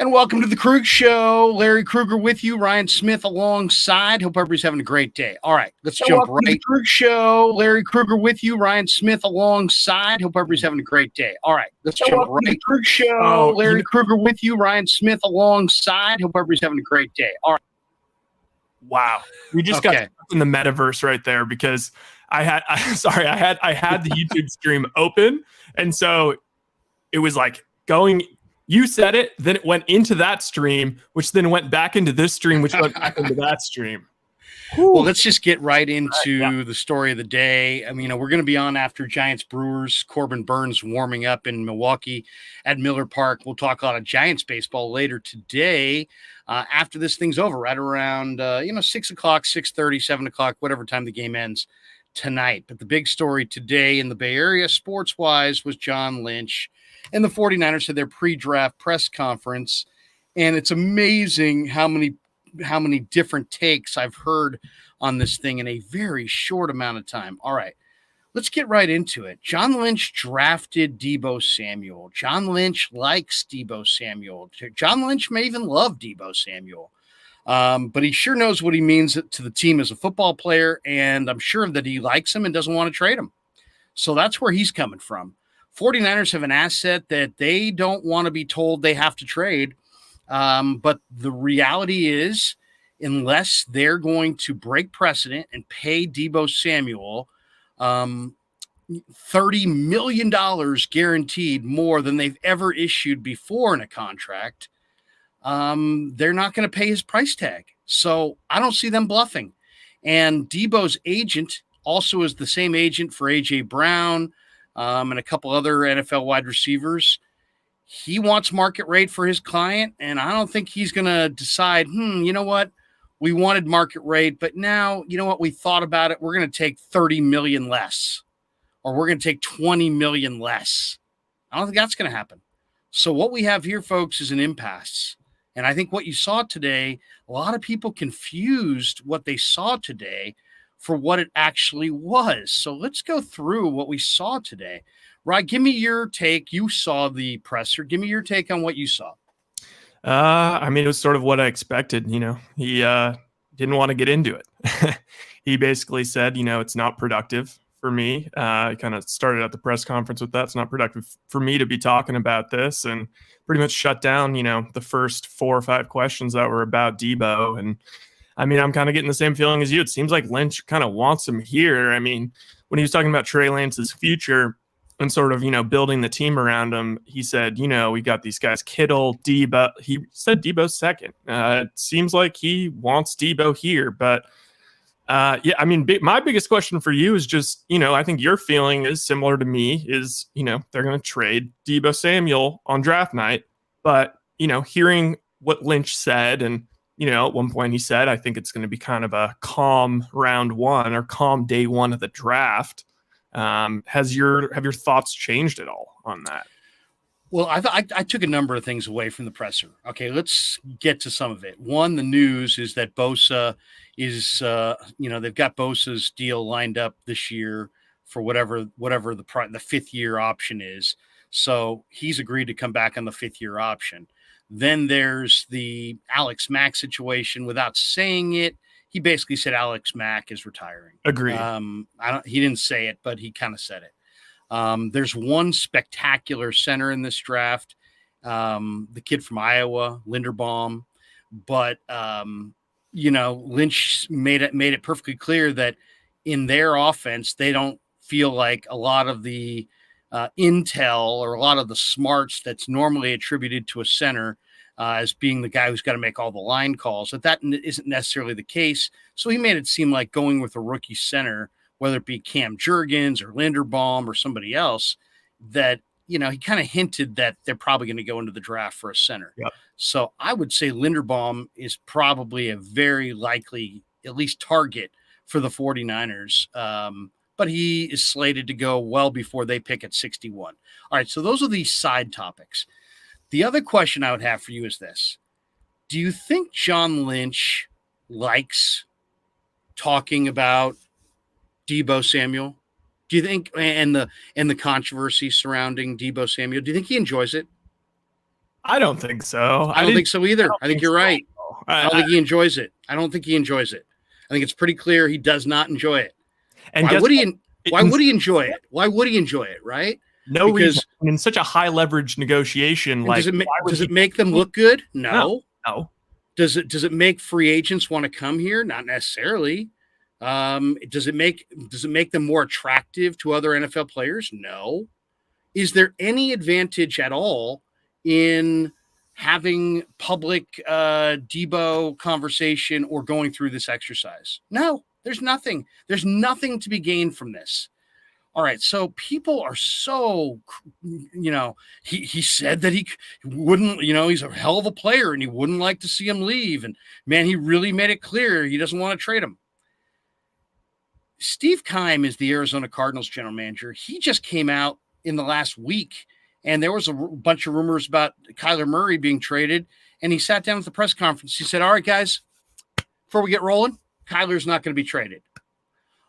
And welcome to the Krueg Show. Larry Krueger with you, Ryan Smith alongside. Hope everybody's having a great day. All right, let's jump right. To the Krueg Show. Larry Krueger with you, Ryan Smith alongside. Hope everybody's having a great day. All right, let's jump right. To the Krueg Show. Larry Krueger with you, Ryan Smith alongside. Hope everybody's having a great day. All right. Wow, we just got in the metaverse right there because I had the YouTube stream open, and so it was like going. You said it, then it went into that stream, which then went back into this stream, which went back into that stream. Whew. Well, let's just get right into the story of the day. I mean, we're going to be on after Giants Brewers. Corbin Burns warming up in Milwaukee at Miller Park. We'll talk a lot of Giants baseball later today after this thing's over, right around 6 o'clock, 6:30, 7 o'clock, whatever time the game ends tonight. But the big story today in the Bay Area, sports-wise, was John Lynch. And the 49ers had their pre-draft press conference, and it's amazing how many different takes I've heard on this thing in a very short amount of time. All right, let's get right into it. John Lynch drafted Deebo Samuel. John Lynch likes Deebo Samuel. John Lynch may even love Deebo Samuel, but he sure knows what he means to the team as a football player, and I'm sure that he likes him and doesn't want to trade him. So that's where he's coming from. 49ers have an asset that they don't want to be told they have to trade. But the reality is, unless they're going to break precedent and pay Deebo Samuel $30 million guaranteed, more than they've ever issued before in a contract, they're not going to pay his price tag. So I don't see them bluffing. And Deebo's agent also is the same agent for A.J. Brown, and a couple other NFL wide receivers. He wants market rate for his client, and I don't think he's going to decide, you know what, we wanted market rate, but now, you know what, we thought about it, we're going to take 30 million less, or we're going to take 20 million less. I don't think that's going to happen. So what we have here, folks, is an impasse. And I think what you saw today, a lot of people confused what they saw today for what it actually was. So let's go through what we saw today. Rod, give me your take. You saw the presser. Give me your take on what you saw. I mean, it was sort of what I expected. He didn't want to get into it. He basically said, it's not productive for me. I kind of started at the press conference with that. It's not productive for me to be talking about this, and pretty much shut down, the first 4 or 5 questions that were about Deebo. And I mean, I'm kind of getting the same feeling as you. It seems like Lynch kind of wants him here. I mean, when he was talking about Trey Lance's future and sort of, building the team around him, he said, we got these guys, Kittle, Deebo. He said Deebo's second. It seems like he wants Deebo here. But, I mean, my biggest question for you is just, I think your feeling is similar to me is, they're going to trade Deebo Samuel on draft night. But, hearing what Lynch said, and at one point he said, I think it's going to be kind of a calm round one or calm day one of the draft. Have your thoughts changed at all on that? Well, I took a number of things away from the presser. Okay, let's get to some of it. One, the news is that Bosa is, they've got Bosa's deal lined up this year for whatever the 5th year option is. So he's agreed to come back on the 5th year option. Then there's the Alex Mack situation. Without saying it, he basically said Alex Mack is retiring. Agreed. He didn't say it, but he kind of said it. There's one spectacular center in this draft, the kid from Iowa, Linderbaum. But Lynch made it perfectly clear that in their offense, they don't feel like a lot of the intel or a lot of the smarts that's normally attributed to a center as being the guy who's got to make all the line calls, that isn't necessarily the case. So he made it seem like going with a rookie center, whether it be Cam Jurgens or Linderbaum or somebody else, that, he kind of hinted that they're probably going to go into the draft for a center. Yep. So I would say Linderbaum is probably a very likely, at least, target for the 49ers. But he is slated to go well before they pick at 61. All right, so those are the side topics. The other question I would have for you is this. Do you think John Lynch likes talking about Deebo Samuel? Do you think, and the controversy surrounding Deebo Samuel, do you think he enjoys it? I don't think so. I don't think so either. I think you're right. I don't think he enjoys it. I think it's pretty clear he does not enjoy it. And why would he? Why would he enjoy it? Why would he enjoy it? Right? No reason. In such a high leverage negotiation, like does it make them look good? No. Does it make free agents want to come here? Not necessarily. Does it make them more attractive to other NFL players? No. Is there any advantage at all in having public Deebo conversation or going through this exercise? No, there's nothing. There's nothing to be gained from this. All right, so people are so, he said that he wouldn't, he's a hell of a player and he wouldn't like to see him leave. And, man, he really made it clear he doesn't want to trade him. Steve Keim is the Arizona Cardinals general manager. He just came out in the last week, and there was a bunch of rumors about Kyler Murray being traded, and he sat down at the press conference. He said, all right, guys, before we get rolling, Kyler's not going to be traded.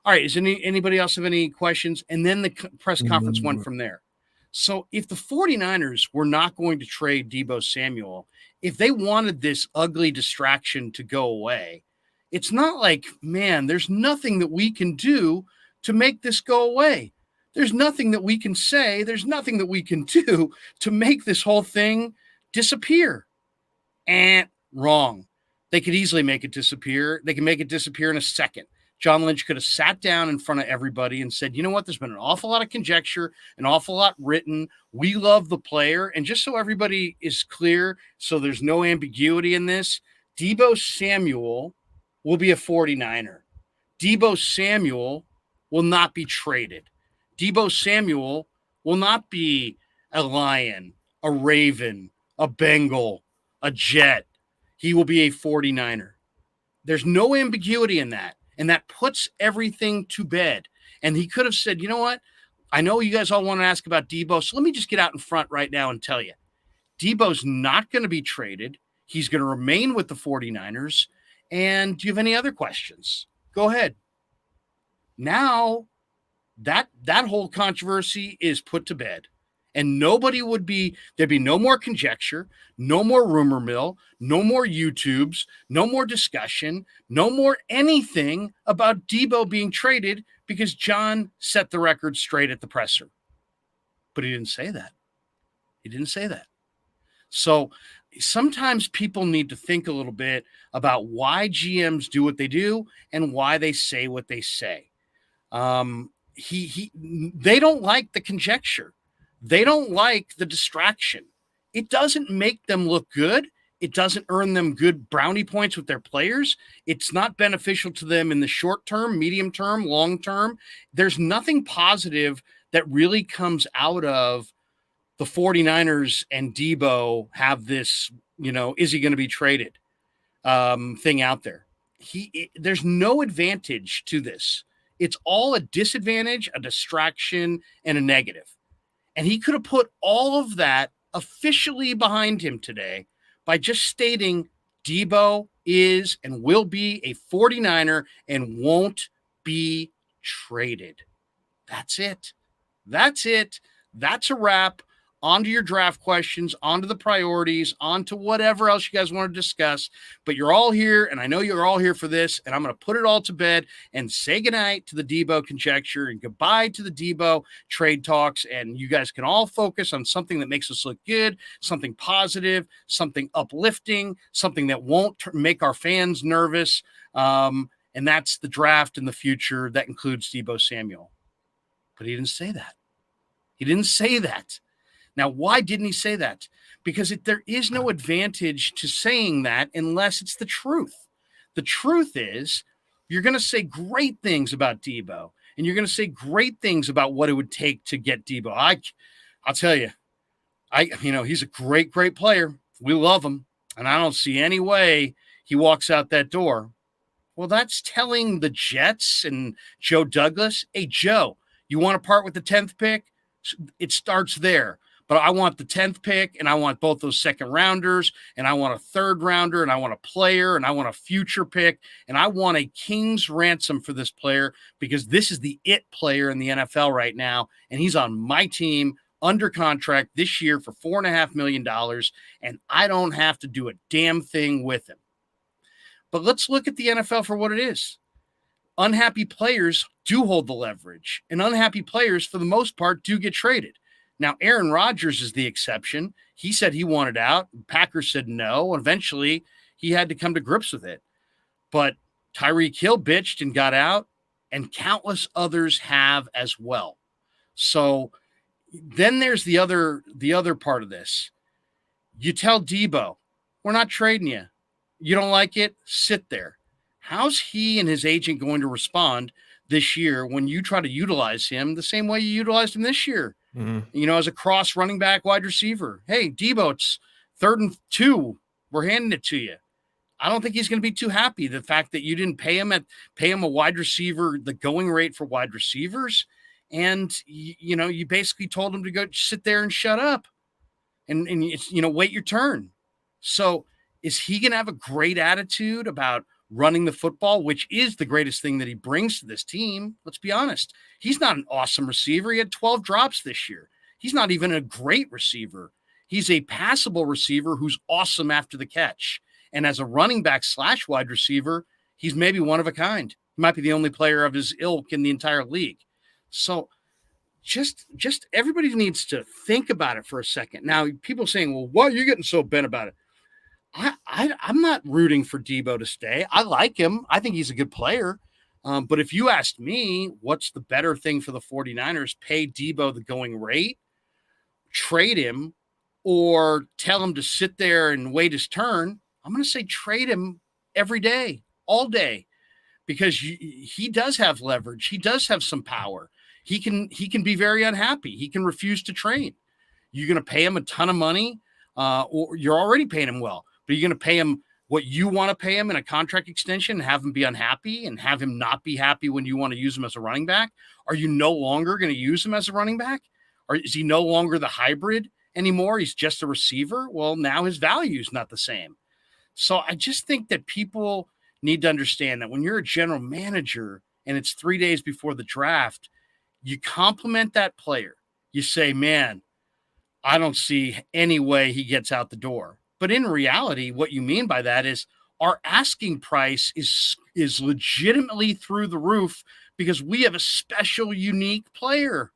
All right, does anybody else have any questions? And then the press conference went from there. So if the 49ers were not going to trade Deebo Samuel, if they wanted this ugly distraction to go away, it's not like, man, there's nothing that we can do to make this go away. There's nothing that we can say. There's nothing that we can do to make this whole thing disappear. And wrong. They could easily make it disappear. They can make it disappear in a second. John Lynch could have sat down in front of everybody and said, you know what, there's been an awful lot of conjecture, an awful lot written. We love the player. And just so everybody is clear, so there's no ambiguity in this, Deebo Samuel will be a 49er. Deebo Samuel will not be traded. Deebo Samuel will not be a Lion, a Raven, a Bengal, a Jet. He will be a 49er. There's no ambiguity in that. And that puts everything to bed. And he could have said, you know what? I know you guys all want to ask about Deebo, so let me just get out in front right now and tell you. Deebo's not going to be traded. He's going to remain with the 49ers. And do you have any other questions? Go ahead. Now, that whole controversy is put to bed. And there'd be no more conjecture, no more rumor mill, no more YouTubes, no more discussion, no more anything about Deebo being traded because John set the record straight at the presser. But he didn't say that. So sometimes people need to think a little bit about why GMs do what they do and why they say what they say. They don't like the conjecture. They don't like the distraction. It doesn't make them look good. It doesn't earn them good brownie points with their players. It's not beneficial to them in the short term, medium term, long term. There's nothing positive that really comes out of the 49ers and Deebo have this, is he going to be traded thing out there. There's no advantage to this. It's all a disadvantage, a distraction, and a negative. And he could have put all of that officially behind him today by just stating Deebo is and will be a 49er and won't be traded. That's it. That's a wrap. On to your draft questions, on to the priorities, on to whatever else you guys want to discuss. But you're all here, and I know you're all here for this, and I'm going to put it all to bed and say goodnight to the Deebo conjecture and goodbye to the Deebo trade talks, and you guys can all focus on something that makes us look good, something positive, something uplifting, something that won't make our fans nervous, and that's the draft in the future. That includes Deebo Samuel. But he didn't say that. Now, why didn't he say that? Because there is no advantage to saying that unless it's the truth. The truth is you're going to say great things about Deebo, and you're going to say great things about what it would take to get Deebo. I'll tell you, he's a great, great player. We love him, and I don't see any way he walks out that door. Well, that's telling the Jets and Joe Douglas, hey, Joe, you want to part with the 10th pick? It starts there. But I want the 10th pick, and I want both those second rounders, and I want a third rounder, and I want a player, and I want a future pick, and I want a king's ransom for this player because this is the it player in the NFL right now, and he's on my team under contract this year for $4.5 million, and I don't have to do a damn thing with him. But let's look at the NFL for what it is. Unhappy players do hold the leverage, and unhappy players, for the most part, do get traded. Now, Aaron Rodgers is the exception. He said he wanted out. Packers said no. Eventually, he had to come to grips with it. But Tyreek Hill bitched and got out, and countless others have as well. So then there's the other part of this. You tell Deebo, we're not trading you. You don't like it? Sit there. How's he and his agent going to respond this year when you try to utilize him the same way you utilized him this year? Mm-hmm. As a cross running back wide receiver. Hey, Deebo, it's 3rd and 2. We're handing it to you. I don't think he's going to be too happy. The fact that you didn't pay him a wide receiver, the going rate for wide receivers. And, you basically told him to go sit there and shut up and wait your turn. So is he going to have a great attitude about running the football, which is the greatest thing that he brings to this team? Let's be honest. He's not an awesome receiver. He had 12 drops this year. He's not even a great receiver. He's a passable receiver who's awesome after the catch. And as a running back / wide receiver, he's maybe one of a kind. He might be the only player of his ilk in the entire league. So just everybody needs to think about it for a second. Now, people saying, well, why are you getting so bent about it? I'm not rooting for Deebo to stay. I like him. I think he's a good player. But if you asked me, what's the better thing for the 49ers? Pay Deebo the going rate, trade him, or tell him to sit there and wait his turn? I'm going to say trade him every day, all day, because he does have leverage. He does have some power. He can be very unhappy. He can refuse to train. You're going to pay him a ton of money, or you're already paying him well, but you're going to pay him what you want to pay him in a contract extension and have him be unhappy and have him not be happy when you want to use him as a running back? Are you no longer going to use him as a running back? Or is he no longer the hybrid anymore? He's just a receiver. Well, now his value is not the same. So I just think that people need to understand that when you're a general manager and it's 3 days before the draft, you compliment that player. You say, man, I don't see any way he gets out the door. But in reality, what you mean by that is our asking price is legitimately through the roof because we have a special, unique player.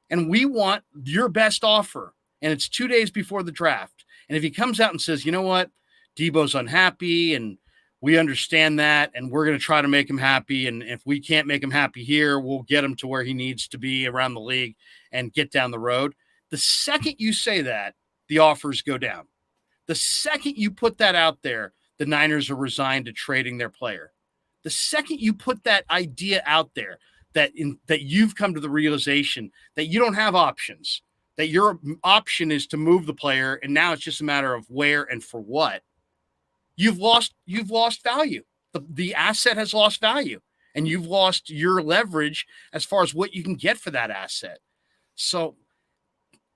And we want your best offer. And it's 2 days before the draft. And if he comes out and says, you know what, Deebo's unhappy and we understand that, and we're going to try to make him happy. And if we can't make him happy here, we'll get him to where he needs to be around the league and get down the road. The second you say that, the offers go down. The second you put that out there, the Niners are resigned to trading their player. The second you put that idea out there, that you've come to the realization that you don't have options, that your option is to move the player, and now it's just a matter of where and for what, you've lost value. The asset has lost value, and you've lost your leverage as far as what you can get for that asset. So,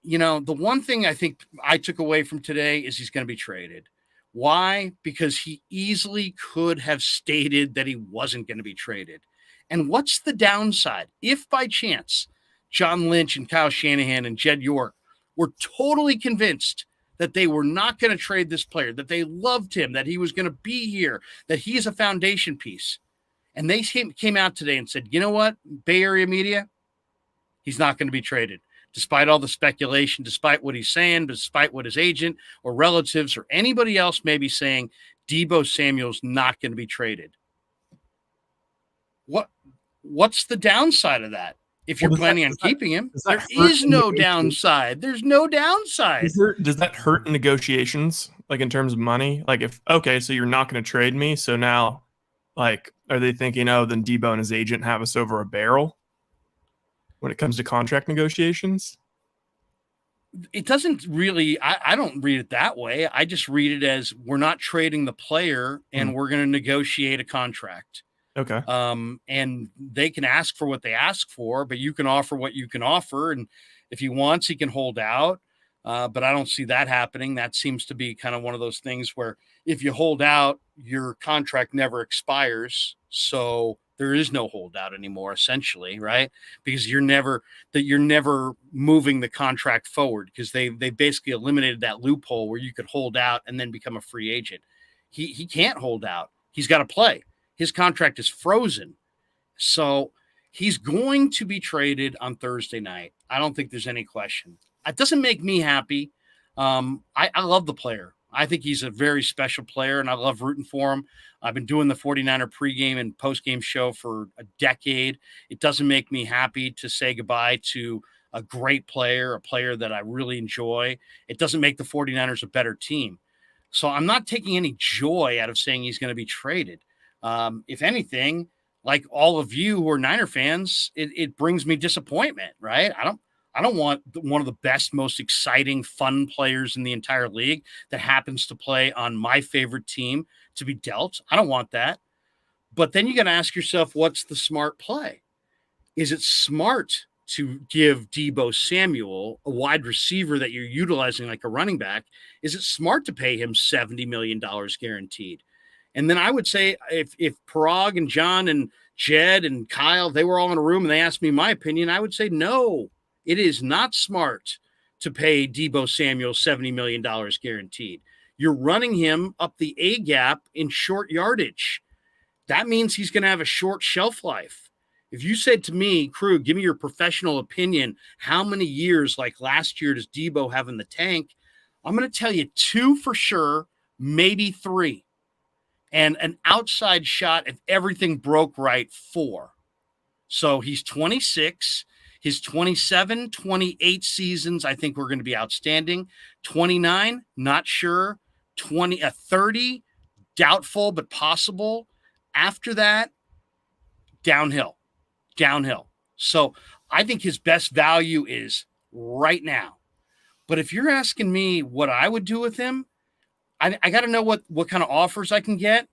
the one thing I think I took away from today is he's going to be traded. Why? Because he easily could have stated that he wasn't going to be traded. And what's the downside? If by chance John Lynch and Kyle Shanahan and Jed York were totally convinced that they were not going to trade this player, that they loved him, that he was going to be here, that he's a foundation piece, and they came out today and said, you know what, Bay Area media, he's not going to be traded. Despite all the speculation, despite what he's saying, despite what his agent or relatives or anybody else may be saying, Deebo Samuel's not going to be traded. What's the downside of that? If you're planning on keeping him, there is no downside. There's no downside. Does that hurt negotiations, like in terms of money? Like so you're not going to trade me. So now, like, are they thinking, then Deebo and his agent have us over a barrel when it comes to contract negotiations? It doesn't really, I don't read it that way. I just read it as we're not trading the player and we're going to negotiate a contract. Okay. And they can ask for what they ask for, but you can offer what you can offer. And if he wants, he can hold out. But I don't see that happening. That seems to be kind of one of those things where if you hold out, your contract never expires. So There is no holdout anymore, essentially, right? Because you're never moving the contract forward, because they basically eliminated that loophole where you could hold out and then become a free agent. He can't hold out. He's got to play. His contract is frozen. So he's going to be traded on Thursday night. I don't think there's any question. It doesn't make me happy. I love the player. I think he's a very special player, and I love rooting for him. I've been doing the 49er pregame and postgame show for a decade. It doesn't make me happy to say goodbye to a great player, a player that I really enjoy. It doesn't make the 49ers a better team. So I'm not taking any joy out of saying he's going to be traded. If anything, like all of you who are Niner fans, it brings me disappointment, right? I don't want one of the best, most exciting, fun players in the entire league that happens to play on my favorite team to be dealt. I don't want that. But then you got to ask yourself, what's the smart play? Is it smart to give Deebo Samuel, a wide receiver that you're utilizing like a running back? Is it smart to pay him $70 million guaranteed? And then I would say if Parag and John and Jed and Kyle, they were all in a room and they asked me my opinion, I would say no. It is not smart to pay Deebo Samuel $70 million guaranteed. You're running him up the A gap in short yardage. That means he's going to have a short shelf life. If you said to me, Krueg, give me your professional opinion, how many years like last year does Deebo have in the tank? I'm going to tell you 2 for sure, maybe 3. And an outside shot, if everything broke right, 4. So he's 26. His 27, 28 seasons, I think, were going to be outstanding. 29, not sure. 30, doubtful, but possible. After that, downhill. So I think his best value is right now. But if you're asking me what I would do with him, I got to know what kind of offers I can get.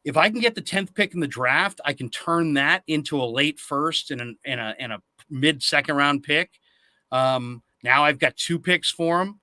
If I can get the 10th pick in the draft, I can turn that into a late first and a mid-second round pick. Now I've got 2 picks for him,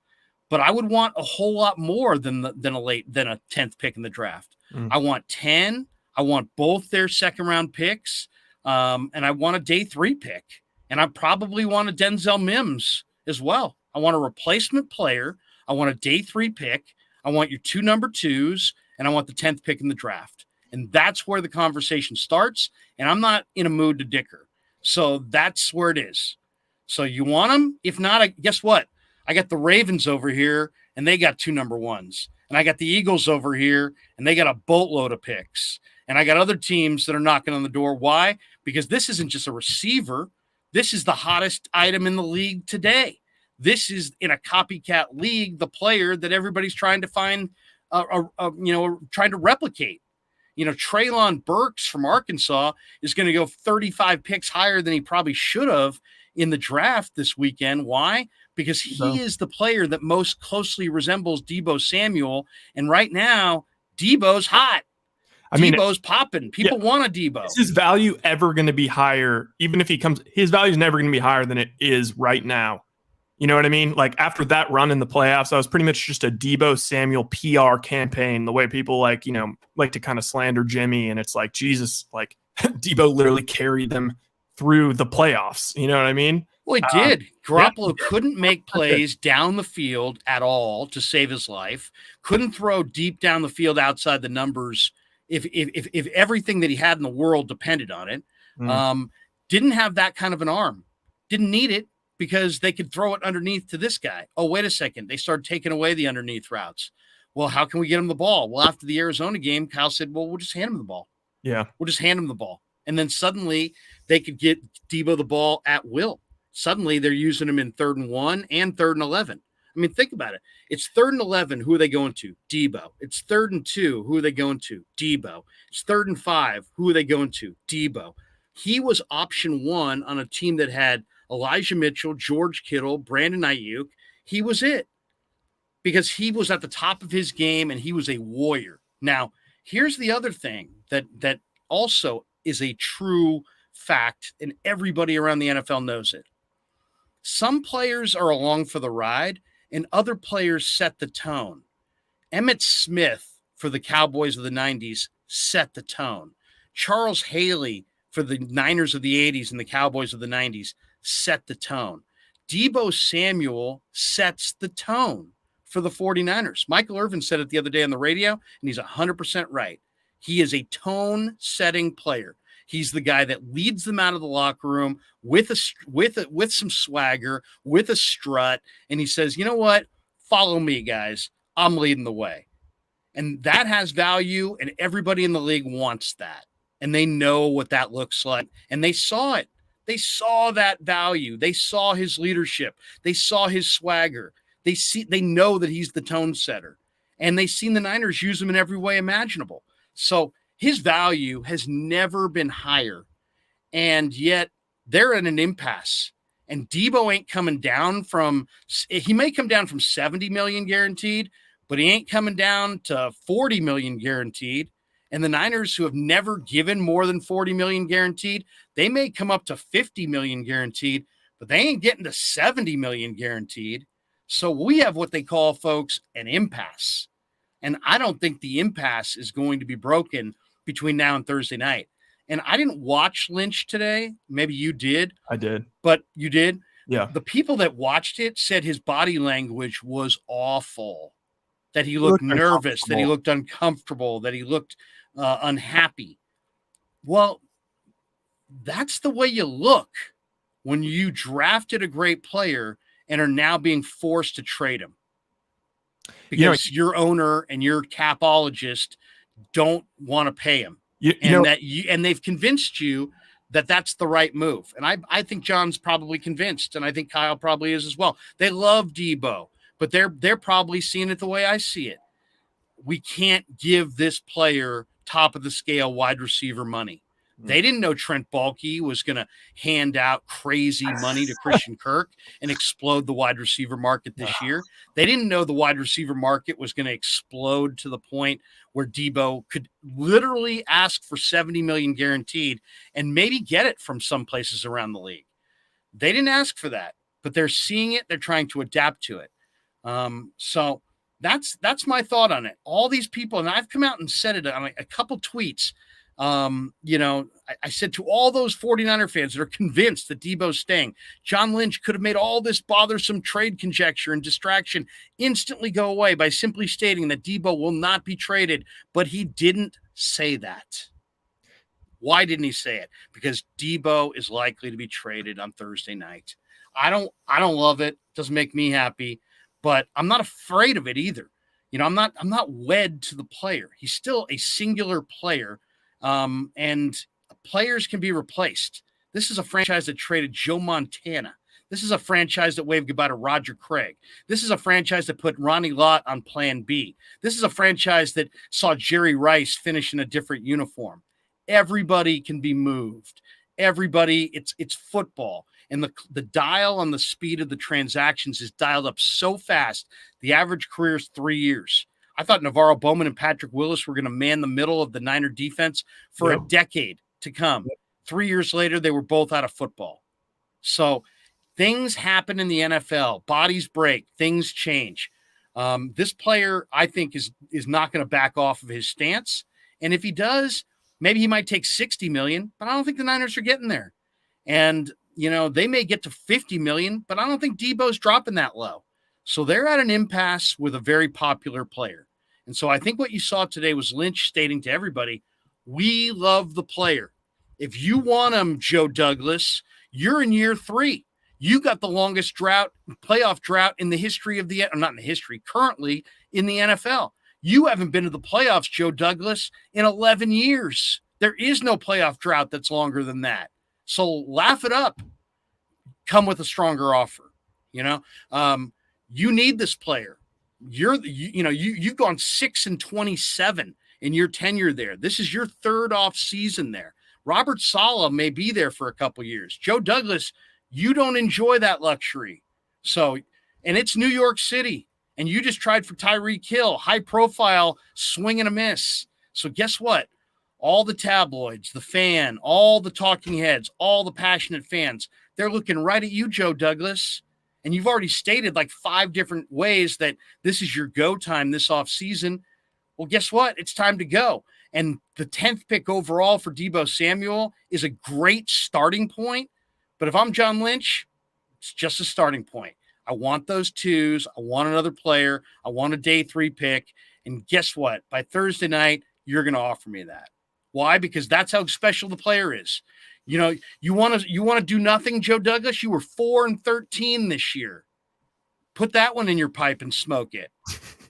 but I would want a whole lot more than a 10th pick in the draft. I want 10. I want both their second round picks, and I want a day 3 pick, and I probably want a Denzel Mims as well. I want a replacement player. I want a day 3 pick. I want your 2 number 2s, and I want the 10th pick in the draft. And that's where the conversation starts. And I'm not in a mood to dicker. So that's where it is. So you want them? If not, guess what? I got the Ravens over here, and they got 2 number 1s. And I got the Eagles over here, and they got a boatload of picks. And I got other teams that are knocking on the door. Why? Because this isn't just a receiver. This is the hottest item in the league today. This is, in a copycat league, the player that everybody's trying to find, trying to replicate. Treylon Burks from Arkansas is going to go 35 picks higher than he probably should have in the draft this weekend. Why? Because he is the player that most closely resembles Deebo Samuel. And right now, Deebo's hot. Deebo's popping. People want a Deebo. Is his value ever going to be higher? Even if he comes, his value is never going to be higher than it is right now. You know what I mean? Like after that run in the playoffs, I was pretty much just a Deebo Samuel PR campaign, the way people like to kind of slander Jimmy. And it's like, Jesus, like Deebo literally carried them through the playoffs. You know what I mean? Well, he did. Garoppolo couldn't make plays down the field at all to save his life. Couldn't throw deep down the field outside the numbers if everything that he had in the world depended on it. Didn't have that kind of an arm. Didn't need it, because they could throw it underneath to this guy. Oh, wait a second. They started taking away the underneath routes. Well, how can we get him the ball? Well, after the Arizona game, Kyle said, well, we'll just hand him the ball. Yeah. We'll just hand him the ball. And then suddenly they could get Deebo the ball at will. Suddenly they're using him in 3rd and 1 and 3rd and 11. I mean, think about it. It's 3rd and 11. Who are they going to? Deebo. It's 3rd and 2. Who are they going to? Deebo. It's 3rd and 5. Who are they going to? Deebo. He was option 1 on a team that had Elijah Mitchell, George Kittle, Brandon Ayuk. He was it, because he was at the top of his game and he was a warrior. Now, here's the other thing that also is a true fact, and everybody around the NFL knows it. Some players are along for the ride, and other players set the tone. Emmitt Smith for the Cowboys of the 90s set the tone. Charles Haley for the Niners of the 80s and the Cowboys of the 90s set the tone. Debo Samuel sets the tone for the 49ers. Michael Irvin said it the other day on the radio, and he's 100% right. He is a tone-setting player. He's the guy that leads them out of the locker room with some swagger, with a strut, and he says, "You know what? Follow me, guys. I'm leading the way." And that has value, and everybody in the league wants that. And they know what that looks like, and they saw it. They saw that value. They saw his leadership. They saw his swagger. They know that he's the tone setter, and they've seen the Niners use him in every way imaginable. So his value has never been higher, and yet they're at an impasse. And Deebo ain't coming down from – he may come down from $70 million guaranteed, but he ain't coming down to $40 million guaranteed. And the Niners, who have never given more than $40 million guaranteed, they may come up to $50 million guaranteed, but they ain't getting to $70 million guaranteed. So we have what they call, folks, an impasse. And I don't think the impasse is going to be broken between now and Thursday night. And I didn't watch Lynch today. Maybe you did. I did. But you did? Yeah. The people that watched it said his body language was awful, that he looked nervous, that he looked uncomfortable, that he looked unhappy. Well, that's the way you look when you drafted a great player and are now being forced to trade him because your owner and your capologist don't want to pay him. And they've convinced you that that's the right move. And I think John's probably convinced, and I think Kyle probably is as well. They love Deebo, but they're probably seeing it the way I see it. We can't give this player top of the scale wide receiver money. They didn't know Trent Baalke was going to hand out crazy money to Christian Kirk and explode the wide receiver market this year. They didn't know the wide receiver market was going to explode to the point where Deebo could literally ask for $70 million guaranteed and maybe get it from some places around the league. They didn't ask for that, but they're seeing it. They're trying to adapt to it. So that's my thought on it. All these people, and I've come out and said it on a couple tweets. I said to all those 49er fans that are convinced that Deebo's staying, John Lynch could have made all this bothersome trade conjecture and distraction instantly go away by simply stating that Deebo will not be traded, but he didn't say that. Why didn't he say it? Because Deebo is likely to be traded on Thursday night. I don't love it. Doesn't make me happy, but I'm not afraid of it either. I'm not wed to the player. He's still a singular player. And players can be replaced. This is a franchise that traded Joe Montana. This is a franchise that waved goodbye to Roger Craig. This is a franchise that put Ronnie Lott on plan B. This is a franchise that saw Jerry Rice finish in a different uniform. Everybody can be moved. Everybody, it's football. And the dial on the speed of the transactions is dialed up so fast. The average career is 3 years. I thought Navarro Bowman and Patrick Willis were going to man the middle of the Niner defense for a decade to come. 3 years later, they were both out of football. So things happen in the NFL. Bodies break. Things change. This player, I think, is not going to back off of his stance. And if he does, maybe he might take $60 million, but I don't think the Niners are getting there. And, they may get to $50 million, but I don't think Deebo's dropping that low. So they're at an impasse with a very popular player. And so I think what you saw today was Lynch stating to everybody, we love the player. If you want him, Joe Douglas, you're in year 3. You got the longest playoff drought in the history of currently in the NFL. You haven't been to the playoffs, Joe Douglas, in 11 years. There is no playoff drought that's longer than that. So laugh it up. Come with a stronger offer. You need this player. You've gone 6-27 in your tenure there. This is your third off season there. Robert Saleh may be there for a couple years. Joe Douglas, you don't enjoy that luxury. So, and it's New York City, and you just tried for Tyreek Hill, high profile, swing and a miss. So guess what? All the tabloids, the fan, all the talking heads, all the passionate fans, they're looking right at you, Joe Douglas. And you've already stated like 5 different ways that this is your go time this offseason. Well, guess what? It's time to go. And the 10th pick overall for Deebo Samuel is a great starting point. But if I'm John Lynch, it's just a starting point. I want those twos. I want another player. I want a day 3 pick. And guess what? By Thursday night, you're going to offer me that. Why? Because that's how special the player is. You know, you want to do nothing, Joe Douglas? You were 4-13 this year. Put that one in your pipe and smoke it.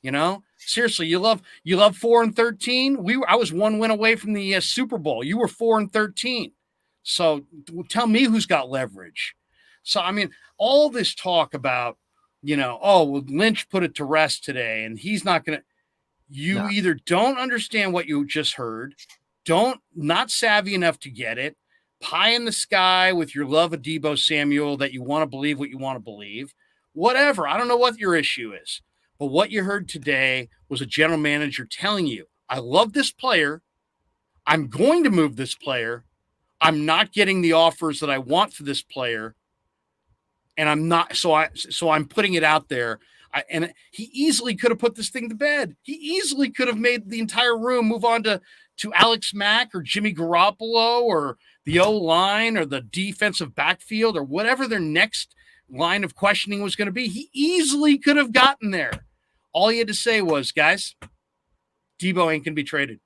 You know, seriously, you love 4-13. I was 1 win away from the Super Bowl. You were 4-13. So tell me who's got leverage. So I mean, all this talk about, oh, well, Lynch put it to rest today, and he's not going to. You either don't understand what you just heard, not savvy enough to get it, pie in the sky with your love of Deebo Samuel that you want to believe what you want to believe, whatever. I don't know what your issue is, but what you heard today was a general manager telling you, I love this player. I'm going to move this player. I'm not getting the offers that I want for this player. And I'm not, so I'm putting it out there. And he easily could have put this thing to bed. He easily could have made the entire room move on to Alex Mack or Jimmy Garoppolo or the O-line or the defensive backfield or whatever their next line of questioning was going to be. He easily could have gotten there. All he had to say was, guys, Deebo ain't going to be traded.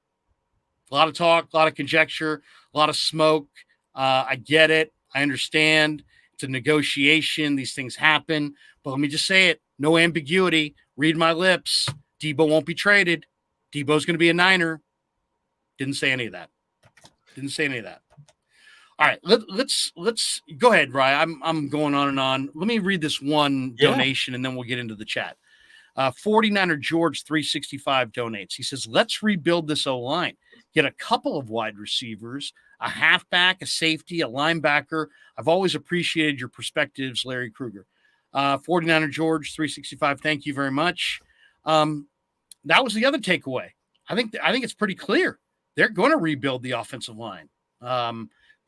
A lot of talk, a lot of conjecture, a lot of smoke. I get it. I understand. It's a negotiation. These things happen. But let me just say it. No ambiguity. Read my lips. Deebo won't be traded. Deebo's going to be a Niner. Didn't say any of that. All right, let's go ahead, Ryan. I'm going on and on. Let me read this one donation, and then we'll get into the chat. 49er George 365 donates. He says, let's rebuild this O-line. Get a couple of wide receivers, a halfback, a safety, a linebacker. I've always appreciated your perspectives, Larry Krueger. 49er George 365, thank you very much. That was the other takeaway. I think it's pretty clear. They're going to rebuild the offensive line.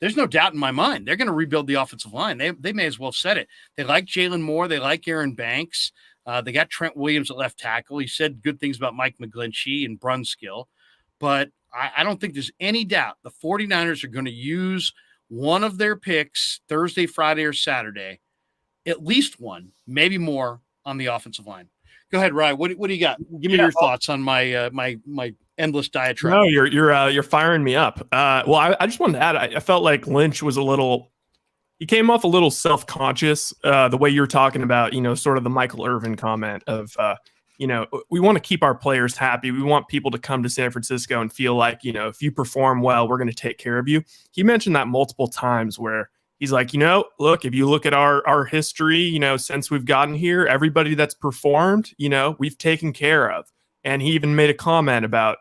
There's no doubt in my mind. They're going to rebuild the offensive line. They may as well have said it. They like Jalen Moore. They like Aaron Banks. They got Trent Williams at left tackle. He said good things about Mike McGlinchey and Brunskill. But I don't think there's any doubt the 49ers are going to use one of their picks Thursday, Friday, or Saturday, at least one, maybe more, on the offensive line. Go ahead, Ryan. What do you got? Give me your thoughts on my my endless diatribe. No, you're firing me up. Well, I just wanted to add, I felt like Lynch was he came off a little self-conscious, the way you're talking about, sort of the Michael Irvin comment of, we want to keep our players happy. We want people to come to San Francisco and feel like, if you perform well, we're going to take care of you. He mentioned that multiple times where he's like, look, if you look at our history, since we've gotten here, everybody that's performed, we've taken care of. And he even made a comment about,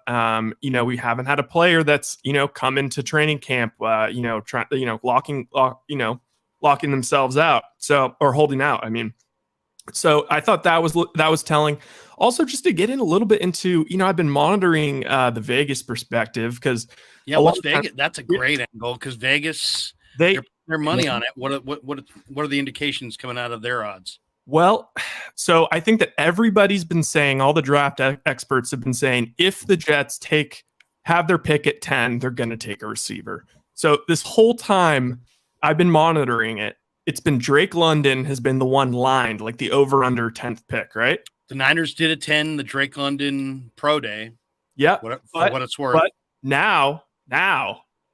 we haven't had a player that's, come into training camp, locking themselves out. So, or holding out. I mean, so I thought that was telling. Also, just to get in a little bit into, I've been monitoring the Vegas perspective because what's Vegas? That's a great angle because Vegas, their money on it. What are the indications coming out of their odds? Well, so I think that everybody's been saying, all the draft experts have been saying, if the Jets have their pick at 10, they're going to take a receiver. So this whole time I've been monitoring it. It's been Drake London has been the one lined, like the over-under 10th pick, right? The Niners did a 10, the Drake London Pro Day. Yeah. For what it's worth. But now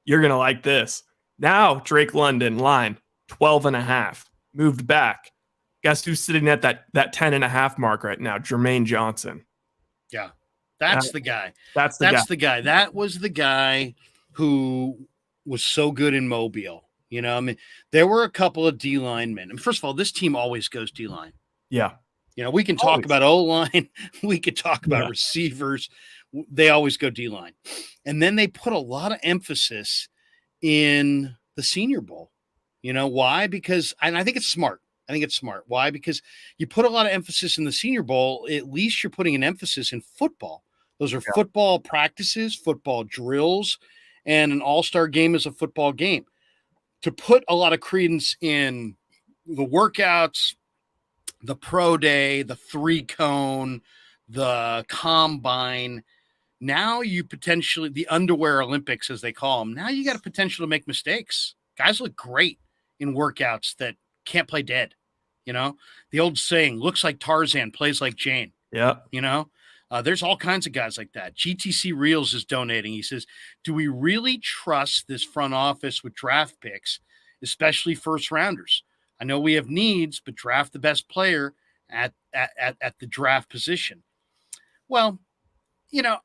you're going to like this. Now Drake London line 12.5 moved back. Guess who's sitting at that 10.5 mark right now? Jermaine Johnson. Yeah. That's the guy. That's the guy. That was the guy who was so good in Mobile. There were a couple of D linemen. And first of all, this team always goes D line. Yeah. We can talk about O-line. We could talk about receivers. They always go D line. And then they put a lot of emphasis in the Senior Bowl. Why? Because, and I think it's smart. Why? Because you put a lot of emphasis in the Senior Bowl. At least you're putting an emphasis in football. Those are football practices, football drills, and an all-star game is a football game. To put a lot of credence in the workouts, the pro day, the 3-cone, the combine, Now you potentially, the underwear Olympics, as they call them, now you got a potential to make mistakes. Guys look great in workouts that can't play dead. You know, the old saying, looks like Tarzan, plays like Jane. Yeah. You know, there's all kinds of guys like that. GTC Reels is donating. He says, do we really trust this front office with draft picks, especially first rounders? I know we have needs, but draft the best player at the draft position. Well, you know,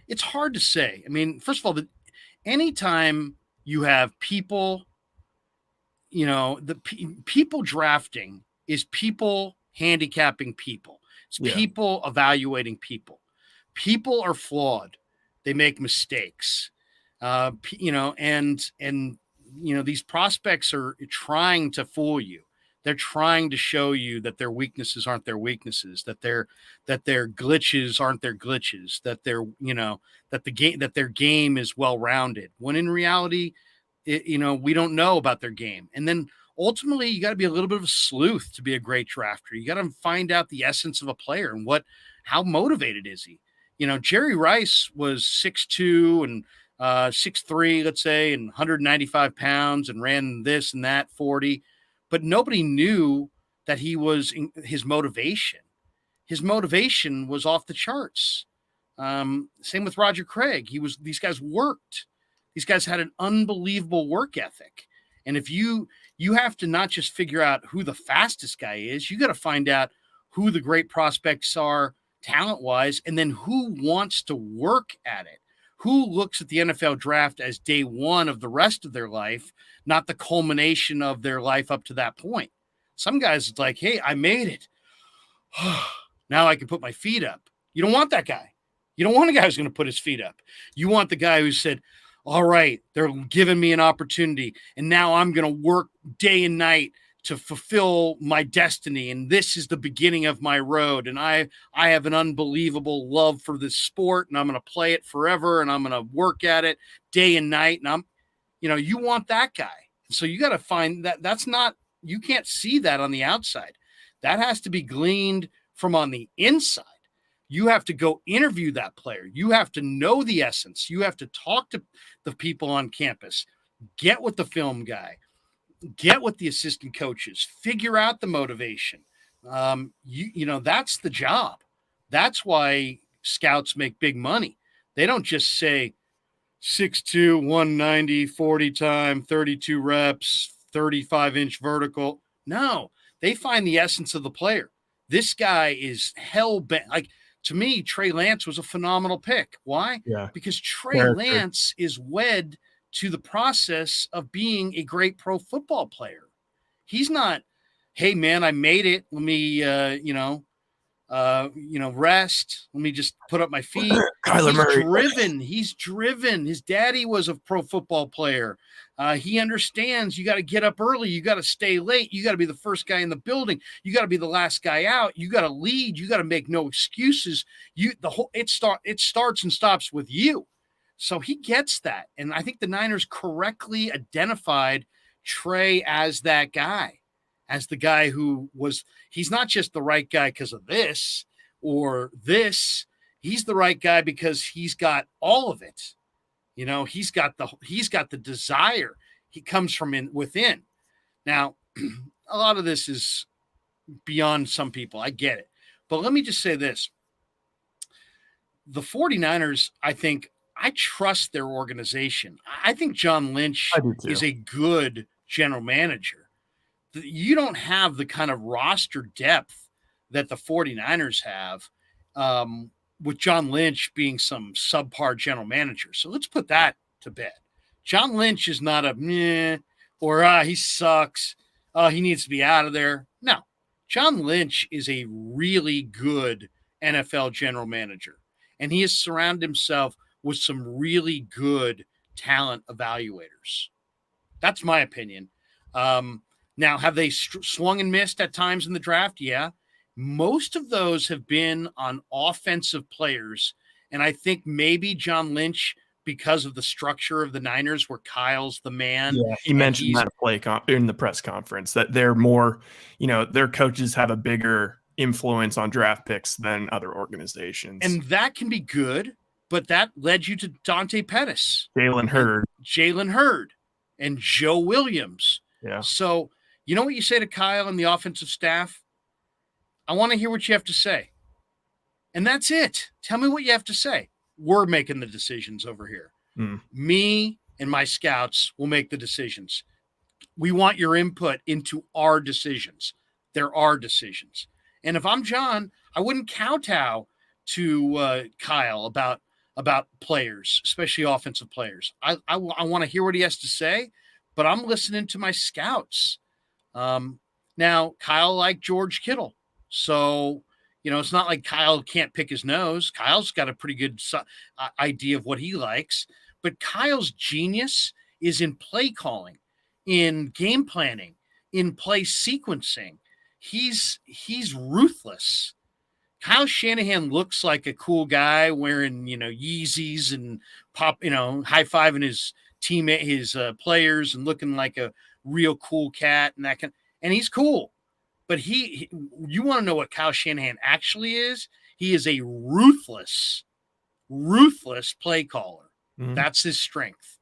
it's hard to say. I mean, first of all, anytime you have people, you know, people drafting is people handicapping people. It's people evaluating people. People are flawed. They make mistakes. You know, and you know, these prospects are trying to fool you. They're trying to show you that their weaknesses aren't their weaknesses, that their glitches aren't their glitches, that their, you know, that their game is well-rounded. When in reality, you know, we don't know about their game. And then ultimately, you got to be a little bit of a sleuth to be a great drafter. You got to find out the essence of a player and how motivated is he. You know, Jerry Rice was 6'2" and 6'3", let's say, and 195 pounds and ran this and that 40. But nobody knew that his motivation. His motivation was off the charts. Same with Roger Craig. These guys worked. These guys had an unbelievable work ethic. And if you have to not just figure out who the fastest guy is, you got to find out who the great prospects are talent-wise, and then who wants to work at it. Who looks at the NFL draft as day one of the rest of their life, not the culmination of their life up to that point. Some guys, it's like, hey, I made it. Now I can put my feet up. You don't want that guy. You don't want a guy who's going to put his feet up. You want the guy who said, all right, they're giving me an opportunity, and now I'm going to work day and night to fulfill my destiny, and this is the beginning of my road, and I have an unbelievable love for this sport, and I'm going to play it forever, and I'm going to work at it day and night, and you want that guy. So you got to find that. That's not, you can't see that on the outside. That has to be gleaned from on the inside. You have to go interview that player. You have to know the essence. You have to talk to the people on campus, get with the film guy, get with the assistant coaches, figure out the motivation. That's the job. That's why scouts make big money. They don't just say 6'2", 190, 40 time, 32 reps, 35-inch vertical. No, they find the essence of the player. This guy is hell-bent. Like, to me, Trey Lance was a phenomenal pick. Why? Yeah. Because Trey Lance is wed to the process of being a great pro football player. He's not, hey man, I made it. Let me, rest. Let me just put up my feet. He's driven. His daddy was a pro football player. He understands you got to get up early. You got to stay late. You got to be the first guy in the building. You got to be the last guy out. You got to lead. You got to make no excuses. It starts and stops with you. So he gets that. And I think the Niners correctly identified Trey as that guy, as the guy he's not just the right guy because of this or this. He's the right guy because he's got all of it. You know, he's got the desire. He comes from within. Now, a lot of this is beyond some people. I get it. But let me just say this. The 49ers, I trust their organization. I think John Lynch is a good general manager. You don't have the kind of roster depth that the 49ers have with John Lynch being some subpar general manager. So let's put that to bed. John Lynch is not a meh or he sucks. He needs to be out of there. No, John Lynch is a really good NFL general manager, and he has surrounded himself with some really good talent evaluators. That's my opinion. Now, have they swung and missed at times in the draft? Yeah. Most of those have been on offensive players. And I think maybe John Lynch, because of the structure of the Niners where Kyle's the man. Yeah, he mentioned that in the press conference, that they're more, their coaches have a bigger influence on draft picks than other organizations. And that can be good, but that led you to Dante Pettis, Jalen Hurd, and Joe Williams. Yeah. So you know what you say to Kyle and the offensive staff? I want to hear what you have to say. And that's it. Tell me what you have to say. We're making the decisions over here. Me and my scouts will make the decisions. We want your input into our decisions. There are decisions. And if I'm John, I wouldn't kowtow to Kyle about players, especially offensive players. I want to hear what he has to say, but I'm listening to my scouts. Now, Kyle liked George Kittle. So, it's not like Kyle can't pick his nose. Kyle's got a pretty good idea of what he likes. But Kyle's genius is in play calling, in game planning, in play sequencing. He's ruthless. Kyle Shanahan looks like a cool guy wearing, Yeezys and high-fiving his teammate, his players, and looking like a real cool cat and that kind. And he's cool. But you want to know what Kyle Shanahan actually is? He is a ruthless play caller. Mm-hmm. That's his strength.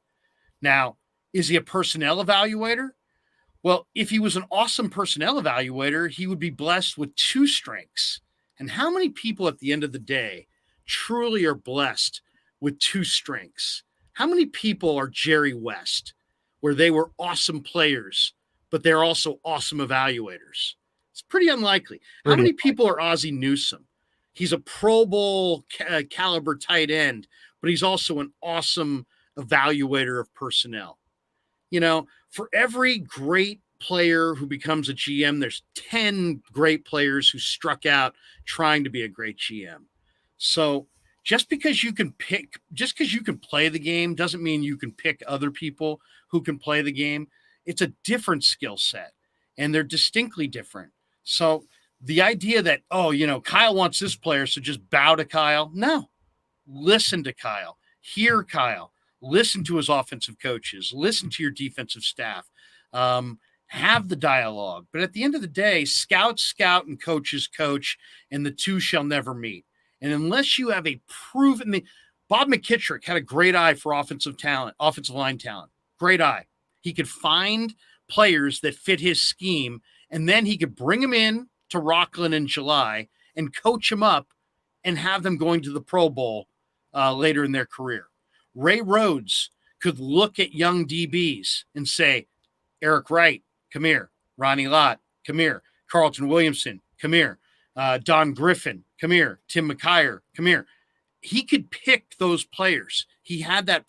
Now, is he a personnel evaluator? Well, if he was an awesome personnel evaluator, he would be blessed with two strengths. And how many people at the end of the day truly are blessed with two strengths? How many people are Jerry West, where they were awesome players, but they're also awesome evaluators? It's pretty unlikely. How many people are Ozzie Newsome? He's a Pro Bowl caliber tight end, but he's also an awesome evaluator of personnel. For every great player who becomes a GM, there's 10 great players who struck out trying to be a great GM. So just because you can play the game doesn't mean you can pick other people who can play the game. It's a different skill set, and they're distinctly different. So the idea that, Kyle wants this player, so just bow to Kyle. No, listen to Kyle, hear Kyle, listen to his offensive coaches, listen to your defensive staff, have the dialogue. But at the end of the day, scouts scout and coaches coach, and the two shall never meet. And unless you have a proven, Bob McKittrick had a great eye for offensive line talent, great eye. He could find players that fit his scheme, and then he could bring them in to Rockland in July and coach them up and have them going to the Pro Bowl later in their career. Ray Rhodes could look at young DBs and say, Eric Wright, come here. Ronnie Lott, come here. Carlton Williamson, come here. Don Griffin, come here. Tim McKyer, come here. He could pick those players. He had that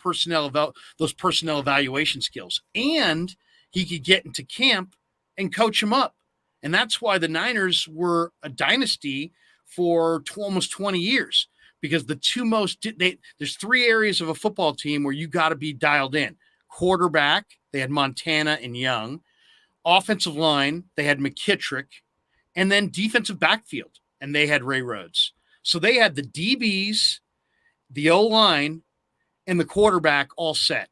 those personnel evaluation skills, and he could get into camp and coach them up. And that's why the Niners were a dynasty for almost 20 years, because there's three areas of a football team where you got to be dialed in. Quarterback, they had Montana and Young. Offensive line, they had McKittrick. And then defensive backfield, and they had Ray Rhodes. So they had the DBs, the O-line, and the quarterback all set.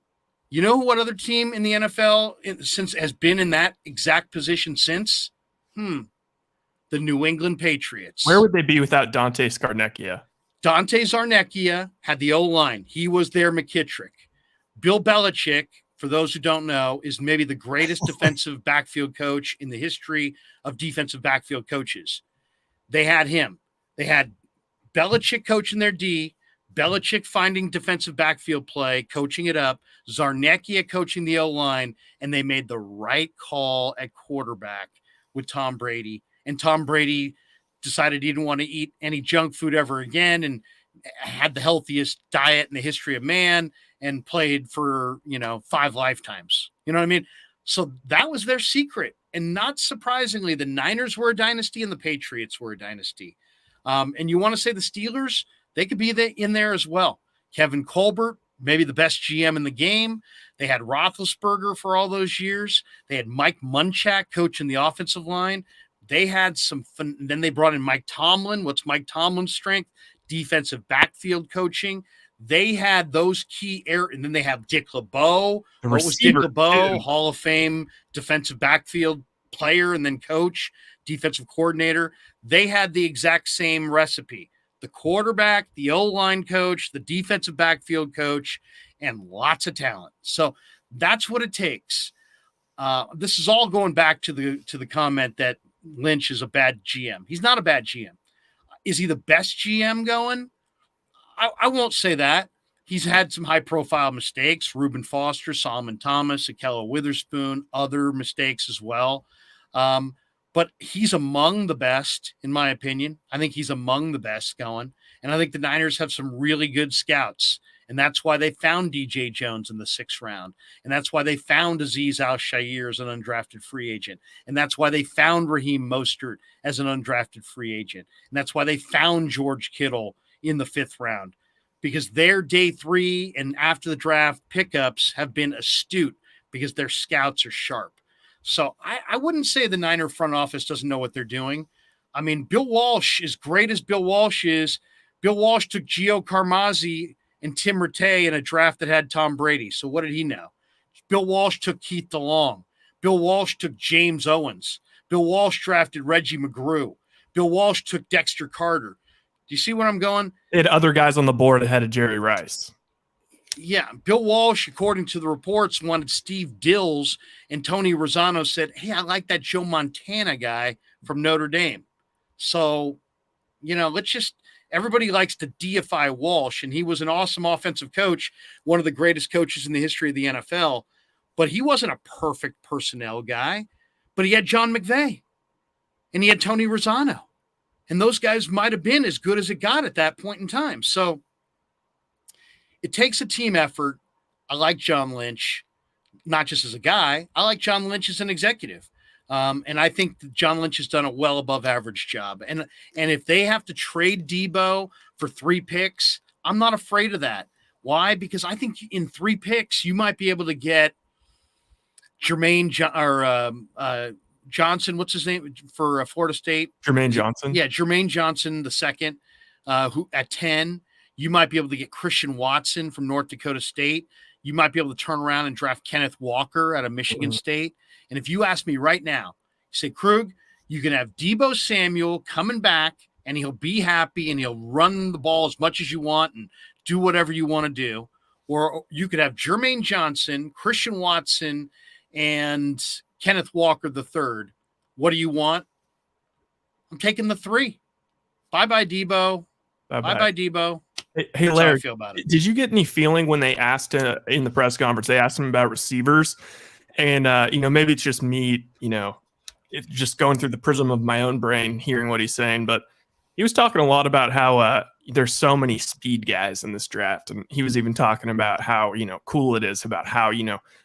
You know what other team in the NFL since has been in that exact position since? The New England Patriots. Where would they be without Dante Scarnecchia? Dante Scarnecchia had the O-line. He was their McKittrick. Bill Belichick, for those who don't know, is maybe the greatest defensive backfield coach in the history of defensive backfield coaches. They had him. They had Belichick coaching their D, Belichick finding defensive backfield play, coaching it up, Scarnecchia coaching the O-line, and they made the right call at quarterback with Tom Brady. And Tom Brady decided he didn't want to eat any junk food ever again and had the healthiest diet in the history of man and played for, 5 lifetimes. You know what I mean? So that was their secret. And not surprisingly, the Niners were a dynasty and the Patriots were a dynasty. And you want to say the Steelers, they could be in there as well. Kevin Colbert, maybe the best GM in the game. They had Roethlisberger for all those years. They had Mike Munchak coaching the offensive line. They had some fun. Then they brought in Mike Tomlin. What's Mike Tomlin's strength? Defensive backfield coaching. They had those key and then they have Dick LeBeau. What was Dick LeBeau? Hall of Fame defensive backfield player and then coach, defensive coordinator. They had the exact same recipe. The quarterback, the O-line coach, the defensive backfield coach, and lots of talent. So that's what it takes. This is all going back to the comment that Lynch is a bad GM. He's not a bad GM. Is he the best GM going? I won't say that. He's had some high-profile mistakes. Reuben Foster, Solomon Thomas, Akello Witherspoon, other mistakes as well. But he's among the best, in my opinion. I think he's among the best going. And I think the Niners have some really good scouts. And that's why they found DJ Jones in the 6th round. And that's why they found Azeez Al-Shaair as an undrafted free agent. And that's why they found Raheem Mostert as an undrafted free agent. And that's why they found George Kittle in the 5th round. Because their day 3 and after the draft pickups have been astute because their scouts are sharp. So I wouldn't say the Niner front office doesn't know what they're doing. I mean, Bill Walsh, as great as Bill Walsh is, Bill Walsh took Gio Carmazzi and Tim Rattay in a draft that had Tom Brady. So what did he know? Bill Walsh took Keith DeLong. Bill Walsh took James Owens. Bill Walsh drafted Reggie McGrew. Bill Walsh took Dexter Carter. Do you see where I'm going? They had other guys on the board ahead of Jerry Rice. Yeah, Bill Walsh, according to the reports, wanted Steve Dills, and Tony Rosano said, hey, I like that Joe Montana guy from Notre Dame. So, everybody likes to deify Walsh, and he was an awesome offensive coach, one of the greatest coaches in the history of the NFL, but he wasn't a perfect personnel guy, but he had John McVay, and he had Tony Rosano, and those guys might have been as good as it got at that point in time. So, it takes a team effort. I like John Lynch, not just as a guy. I like John Lynch as an executive. And I think that John Lynch has done a well above average job. And if they have to trade Deebo for 3 picks, I'm not afraid of that. Why? Because I think in 3 picks, you might be able to get Johnson. What's his name for Florida State? Jermaine Johnson. Yeah, Jermaine Johnson, the second, who at 10. You might be able to get Christian Watson from North Dakota State. You might be able to turn around and draft Kenneth Walker out of Michigan State. And if you ask me right now, you say, Krug, you can have Deebo Samuel coming back and he'll be happy and he'll run the ball as much as you want and do whatever you want to do. Or you could have Jermaine Johnson, Christian Watson, and Kenneth Walker III. What do you want? I'm taking the 3. Bye-bye, Deebo. Bye-bye, Deebo. Hey, Larry, I feel about it. Did you get any feeling when they asked in the press conference, they asked him about receivers? And, maybe it's just me, it's just going through the prism of my own brain, hearing what he's saying. But he was talking a lot about how there's so many speed guys in this draft. And he was even talking about how, cool it is, about how,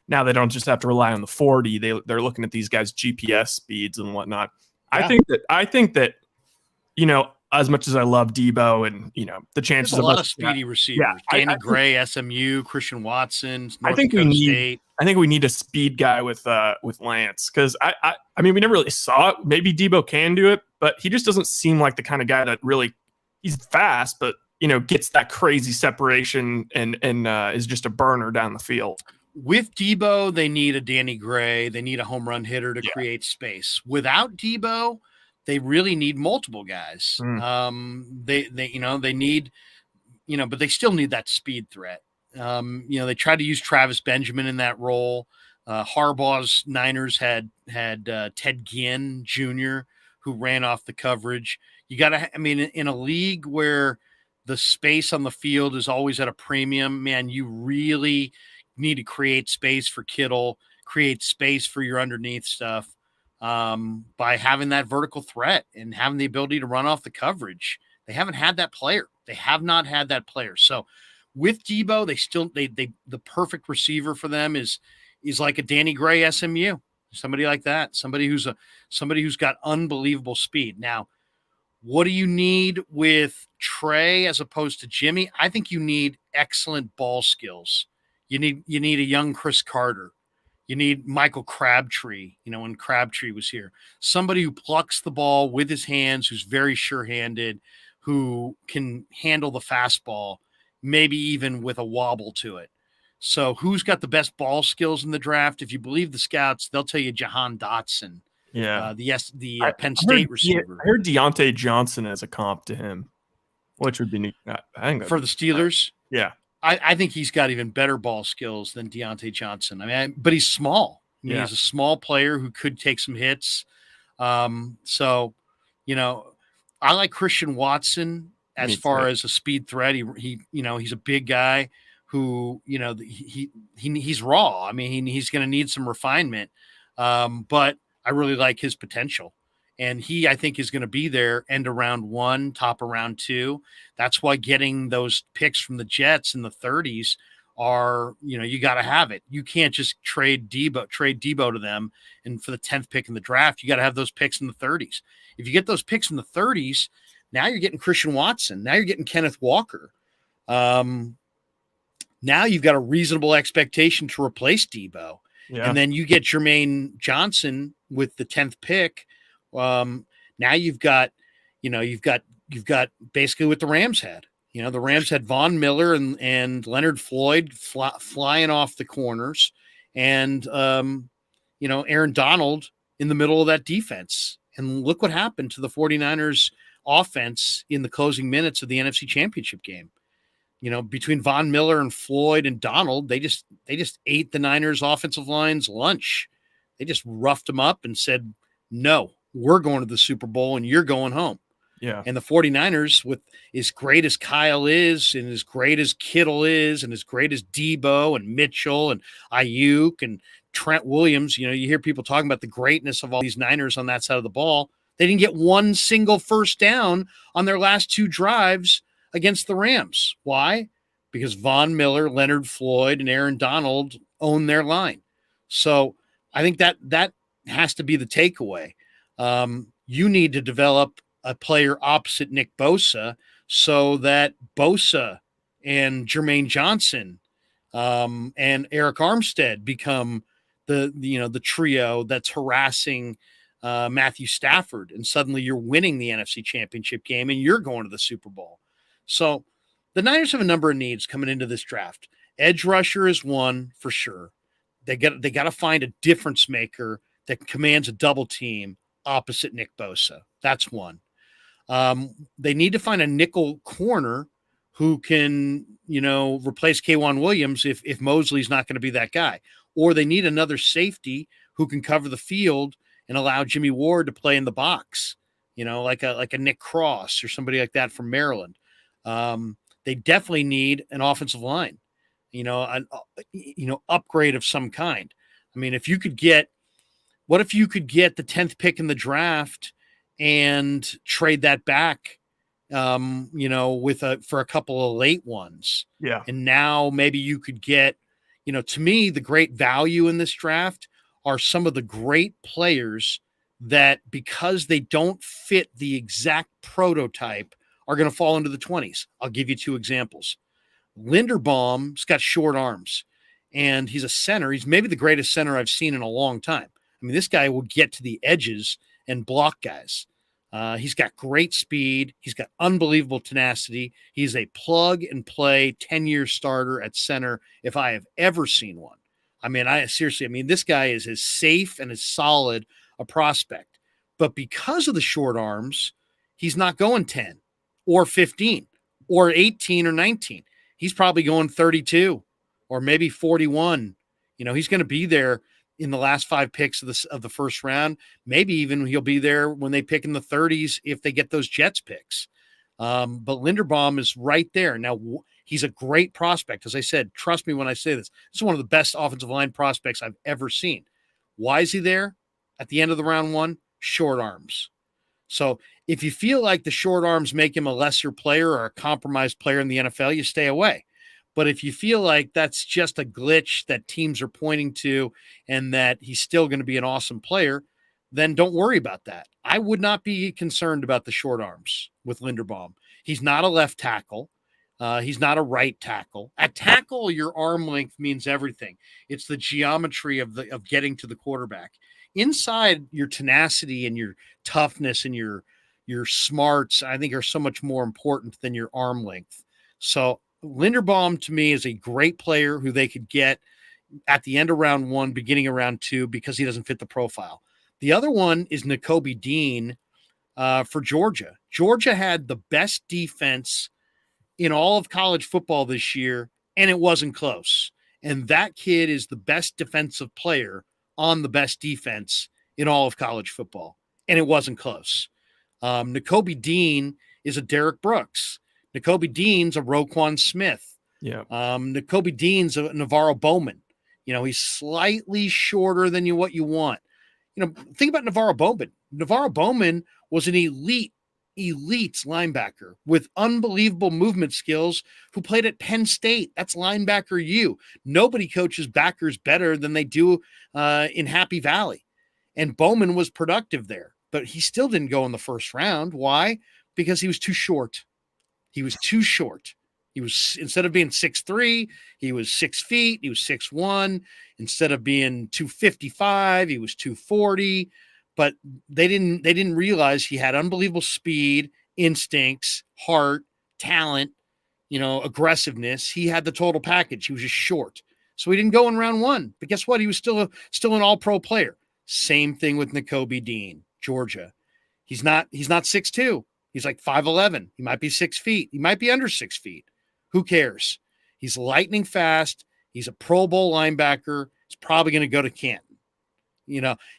now they don't just have to rely on the 40. They're looking at these guys' GPS speeds and whatnot. Yeah. I think that, as much as I love Deebo and, the chances There's a lot of speedy receivers, Danny Gray, SMU, Christian Watson, North Dakota State. I think we need a speed guy with Lance. Cause I mean, we never really saw it. Maybe Deebo can do it, but he just doesn't seem like the kind of guy that really, he's fast, but gets that crazy separation and is just a burner down the field. With Deebo, they need a Danny Gray. They need a home run hitter to create space. Without Deebo, they really need multiple guys. They need, but they still need that speed threat. They tried to use Travis Benjamin in that role. Harbaugh's Niners had Ted Ginn Jr., who ran off the coverage. You got to, in a league where the space on the field is always at a premium, man, you really need to create space for Kittle, create space for your underneath stuff. By having that vertical threat and having the ability to run off the coverage. They haven't had that player. They have not had that player. So with Deebo, the perfect receiver for them is like a Danny Gray SMU, somebody like that, somebody who's got unbelievable speed. Now, what do you need with Trey as opposed to Jimmy? I think you need excellent ball skills. You need a young Chris Carter. You need Michael Crabtree, when Crabtree was here. Somebody who plucks the ball with his hands, who's very sure-handed, who can handle the fastball, maybe even with a wobble to it. So who's got the best ball skills in the draft? If you believe the scouts, they'll tell you Jahan Dotson Yeah. The Penn State receiver. I heard Deontay Johnson as a comp to him, which would be neat. I think For the Steelers. Yeah. I think he's got even better ball skills than Deontay Johnson. I mean, but he's small. I mean, he's a small player who could take some hits. So, I like Christian Watson as far as a speed threat. He's a big guy who, he's raw. I mean, he's going to need some refinement. But I really like his potential. And I think, is going to be there end of round 1, top of round 2. That's why getting those picks from the Jets in the 30s are, you got to have it. You can't just trade Deebo to them. And for the 10th pick in the draft, you got to have those picks in the 30s. If you get those picks in the 30s, now you're getting Christian Watson. Now you're getting Kenneth Walker. Now you've got a reasonable expectation to replace Deebo. Yeah. And then you get Jermaine Johnson with the 10th pick. Now you've got basically what the Rams had. The Rams had Von Miller and Leonard Floyd flying off the corners, and Aaron Donald in the middle of that defense. And look what happened to the 49ers offense in the closing minutes of the NFC Championship game. Between Von Miller and Floyd and Donald, they just ate the Niners offensive line's lunch. They just roughed them up and said, no, we're going to the Super Bowl and you're going home. Yeah. And the 49ers, with as great as Kyle is and as great as Kittle is and as great as Debo and Mitchell and Ayuk and Trent Williams, you hear people talking about the greatness of all these Niners on that side of the ball. They didn't get one single first down on their last 2 drives against the Rams. Why? Because Von Miller, Leonard Floyd, and Aaron Donald own their line. So I think that has to be the takeaway. You need to develop a player opposite Nick Bosa so that Bosa and Jermaine Johnson and Eric Armstead become the trio that's harassing Matthew Stafford, and suddenly you're winning the NFC Championship game and you're going to the Super Bowl. So the Niners have a number of needs coming into this draft. Edge rusher is one for sure. They got to find a difference maker that commands a double team opposite Nick Bosa. That's one. They need to find a nickel corner who can, replace K'Wan Williams if Mosley's not going to be that guy. Or they need another safety who can cover the field and allow Jimmy Ward to play in the box, like a Nick Cross or somebody like that from Maryland. They definitely need an offensive line, an upgrade of some kind. I mean, what if you could get the 10th pick in the draft and trade that back, for a couple of late ones. Yeah. And now maybe you could get, to me, the great value in this draft are some of the great players that, because they don't fit the exact prototype, are going to fall into the 20s. I'll give you 2 examples. Linderbaum's got short arms, and he's a center. He's maybe the greatest center I've seen in a long time. I mean, this guy will get to the edges and block guys. He's got great speed. He's got unbelievable tenacity. He's a plug-and-play 10-year starter at center if I have ever seen one. I mean, this guy is as safe and as solid a prospect. But because of the short arms, he's not going 10 or 15 or 18 or 19. He's probably going 32 or maybe 41. He's going to be there in the last 5 picks of the first round. Maybe even he'll be there when they pick in the 30s if they get those Jets picks. But Linderbaum is right there. Now, he's a great prospect. As I said, trust me when I say this. This is one of the best offensive line prospects I've ever seen. Why is he there at the end of the round 1? Short arms. So if you feel like the short arms make him a lesser player or a compromised player in the NFL, you stay away. But if you feel like that's just a glitch that teams are pointing to and that he's still going to be an awesome player, then don't worry about that. I would not be concerned about the short arms with Linderbaum. He's not a left tackle. He's not a right tackle. At tackle, your arm length means everything. It's the geometry of getting to the quarterback. Inside, your tenacity and your toughness and your smarts, I think, are so much more important than your arm length. So Linderbaum, to me, is a great player who they could get at the end of round 1, beginning of round 2, because he doesn't fit the profile. The other one is Nakobe Dean for Georgia. Georgia had the best defense in all of college football this year, and it wasn't close. And that kid is the best defensive player on the best defense in all of college football, and it wasn't close. Nakobe Dean is a Derek Brooks. Nakobe Dean's a Roquan Smith. Yeah. Nakobe Dean's a Navarro Bowman. He's slightly shorter than what you want. Think about Navarro Bowman. Navarro Bowman was an elite linebacker with unbelievable movement skills who played at Penn State. That's linebacker U. Nobody coaches backers better than they do in Happy Valley. And Bowman was productive there, but he still didn't go in the first round. Why? Because he was too short. He was too short. He was, instead of being 6'3", he was 6 feet. He was 6'1". Instead of being 255, he was 240. But they didn't realize he had unbelievable speed, instincts, heart, talent, aggressiveness. He had the total package. He was just short. So he didn't go in round one. But guess what? He was still an all-pro player. Same thing with Nakobe Dean, Georgia. He's not 6'2". He's like 5'11". He might be 6 feet. He might be under 6 feet. Who cares? He's lightning fast. He's a Pro Bowl linebacker. He's probably going to go to Canton.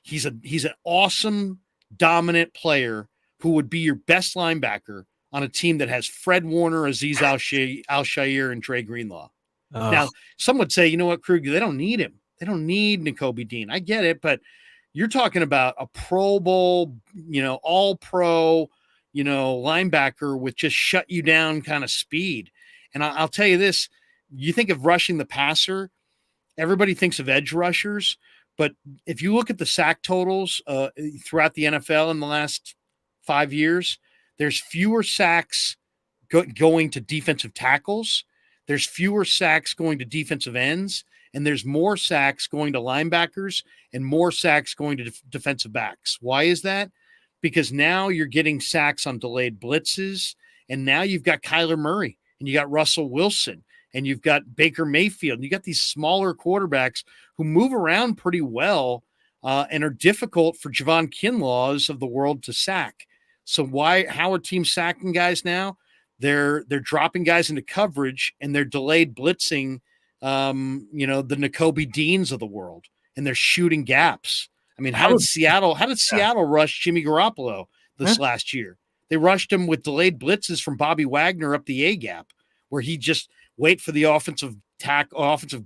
He's an awesome, dominant player who would be your best linebacker on a team that has Fred Warner, Aziz Al-Shaair, and Dre Greenlaw. Now, some would say, you know what, Krueg, they don't need him. They don't need Nakobe Dean. I get it, but you're talking about a Pro Bowl, all-pro, linebacker with just shut you down kind of speed. And I'll tell you this, you think of rushing the passer, everybody thinks of edge rushers, but if you look at the sack totals throughout the NFL in the last 5 years, there's fewer sacks going to defensive tackles, there's fewer sacks going to defensive ends, and there's more sacks going to linebackers and more sacks going to defensive backs. Why is that? Because now you're getting sacks on delayed blitzes, and now you've got Kyler Murray, and you got Russell Wilson, and you've got Baker Mayfield, and you got these smaller quarterbacks who move around pretty well and are difficult for Javon Kinlaws of the world to sack. So how are teams sacking guys now? They're dropping guys into coverage, and they're delayed blitzing, the Nakobe Deans of the world, and they're shooting gaps. I mean, how did Seattle rush Jimmy Garoppolo this last year? They rushed him with delayed blitzes from Bobby Wagner up the A gap, where he just wait for the offensive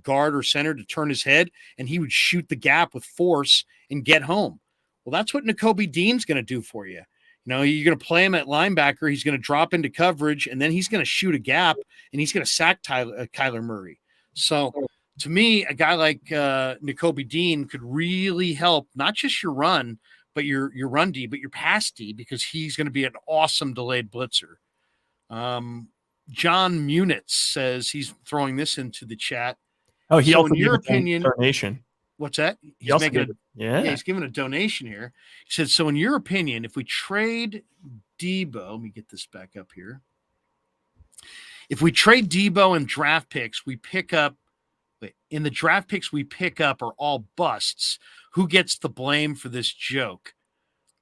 guard or center to turn his head, and he would shoot the gap with force and get home. Well, that's what Nakobe Dean's going to do for you. You're going to play him at linebacker. He's going to drop into coverage, and then he's going to shoot a gap, and he's going to sack Kyler Murray. So, to me, a guy like Nakobe Dean could really help not just your run, but your run D, but your pass D, because he's going to be an awesome delayed blitzer. John Munitz says he's throwing this into the chat. Oh, he so also in your opinion, donation. What's that? He's giving a donation here. He said, so in your opinion, if we trade Deebo, let me get this back up here. If we trade Deebo and draft picks, in the draft picks we pick up are all busts. Who gets the blame for this joke?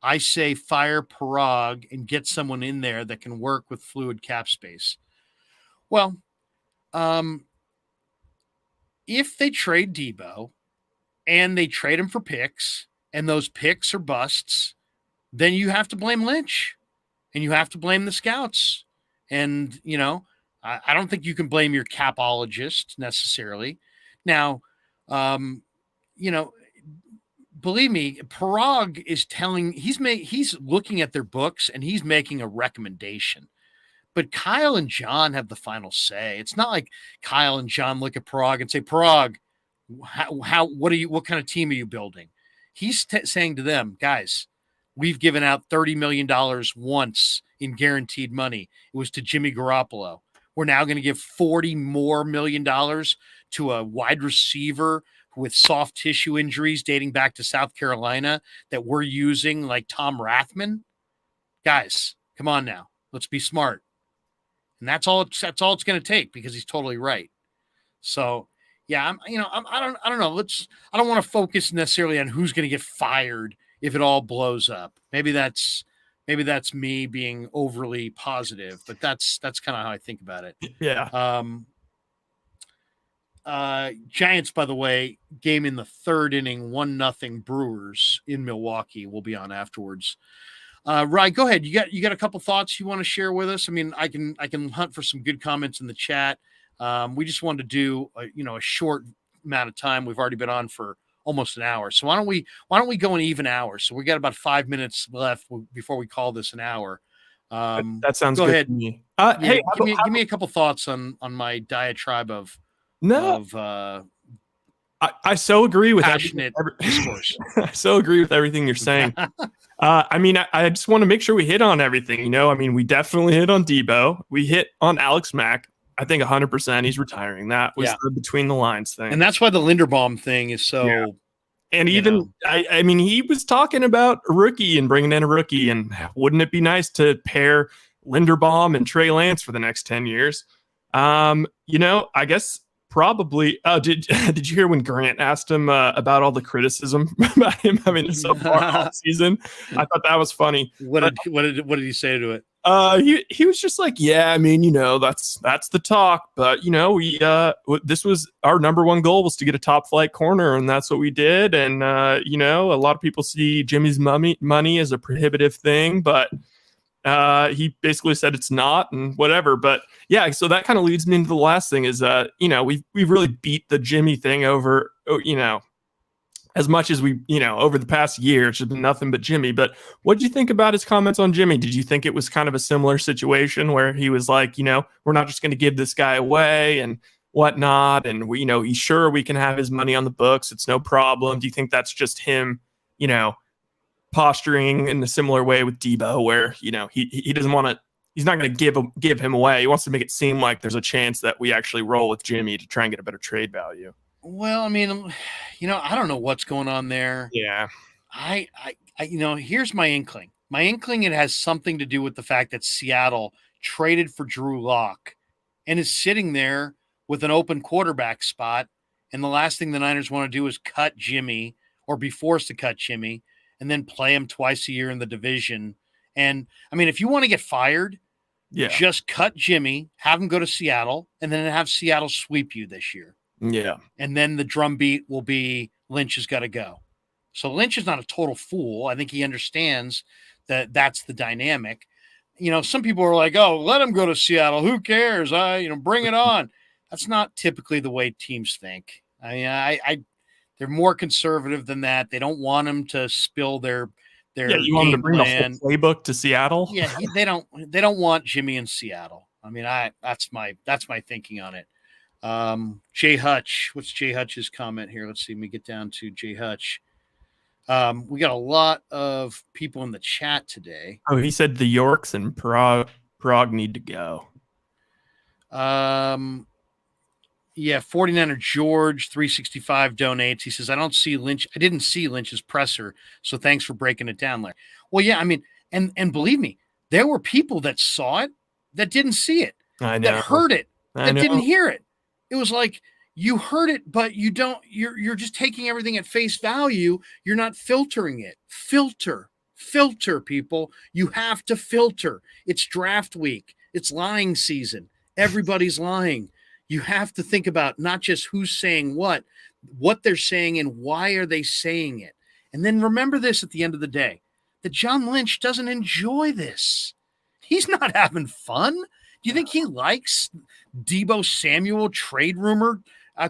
I say fire Parag and get someone in there that can work with fluid cap space. Well, if they trade Deebo and they trade him for picks and those picks are busts, then you have to blame Lynch and you have to blame the scouts. And, I don't think you can blame your capologist necessarily. Now, believe me, Parag is he's looking at their books and he's making a recommendation. But Kyle and John have the final say. It's not like Kyle and John look at Parag and say, Parag, what kind of team are you building? He's saying to them, guys, we've given out $30 million once in guaranteed money. It was to Jimmy Garoppolo. We're now going to give $40 million to a wide receiver with soft tissue injuries dating back to South Carolina that we're using, like Tom Rathman. Guys, come on now. Let's be smart. And that's all it's going to take, because he's totally right. So, Yeah, I don't know. I don't want to focus necessarily on who's going to get fired if it all blows up. Maybe that's me being overly positive, but that's kind of how I think about it. Yeah. Giants, by the way, game in the third inning, 1-0 Brewers in Milwaukee. We'll be on afterwards. Ryan, go ahead. You got a couple thoughts you want to share with us? I mean, I can hunt for some good comments in the chat. We just wanted to do a short amount of time. We've already been on for almost an hour, so why don't we go an even hour? So we got about 5 minutes left before we call this an hour. That sounds go good ahead. to me. Hey, give me a couple thoughts on my diatribe of I so agree with passionate discourse. I so agree with everything you're saying. I mean, I just want to make sure we hit on everything. I mean, we definitely hit on Debo. We hit on Alex Mack. I think 100% he's retiring. That was the between the lines thing. And that's why the Linderbaum thing is so. Yeah. And even, I mean, he was talking about a rookie and bringing in a rookie. And wouldn't it be nice to pair Linderbaum and Trey Lance for the next 10 years? I guess probably. Oh, did you hear when Grant asked him about all the criticism about him having so far all season? I thought that was funny. What did he say to it? He was just like, yeah, I mean, that's the talk, but we this was our number one goal was to get a top flight corner, and that's what we did. And a lot of people see Jimmy's money as a prohibitive thing, but he basically said it's not, and whatever. But yeah, so that kind of leads me into the last thing is we've really beat the Jimmy thing over, as much as we, over the past year, it's been nothing but Jimmy. But what did you think about his comments on Jimmy? Did you think it was kind of a similar situation where he was like, we're not just going to give this guy away and whatnot, and he's sure we can have his money on the books, it's no problem? Do you think that's just him, posturing in a similar way with Deebo, where he doesn't want to, he's not going to give him away. He wants to make it seem like there's a chance that we actually roll with Jimmy to try and get a better trade value? Well, I mean, I don't know what's going on there. Yeah. I here's my inkling. My inkling, it has something to do with the fact that Seattle traded for Drew Lock and is sitting there with an open quarterback spot. And the last thing the Niners want to do is cut Jimmy or be forced to cut Jimmy and then play him twice a year in the division. And I mean, if you want to get fired, just cut Jimmy, have him go to Seattle, and then have Seattle sweep you this year. Yeah. And then the drumbeat will be Lynch has got to go. So Lynch is not a total fool. I think he understands that that's the dynamic. Some people are like, oh, let him go to Seattle. Who cares? Bring it on. That's not typically the way teams think. They're more conservative than that. They don't want him to spill their you want him to bring plan. The whole playbook to Seattle? Yeah, they don't want Jimmy in Seattle. I mean, that's my thinking on it. Jay Hutch, what's Jay Hutch's comment here? Let's see. Let me get down to Jay Hutch. We got a lot of people in the chat today. Oh, he said the Yorks and Prague need to go. Yeah, 49er George 365 donates. He says, I didn't see Lynch's presser, so thanks for breaking it down, Larry. Well, yeah, I mean, and believe me, there were people that saw it that didn't see it. I know. That heard it, that didn't hear it. It was like, you heard it, but you're just taking everything at face value. You're not filtering it. Filter, people. You have to filter. It's draft week. It's lying season. Everybody's lying. You have to think about not just who's saying what they're saying and why are they saying it. And then remember this at the end of the day, that John Lynch doesn't enjoy this. He's not having fun. Do you think he likes Deebo Samuel trade rumor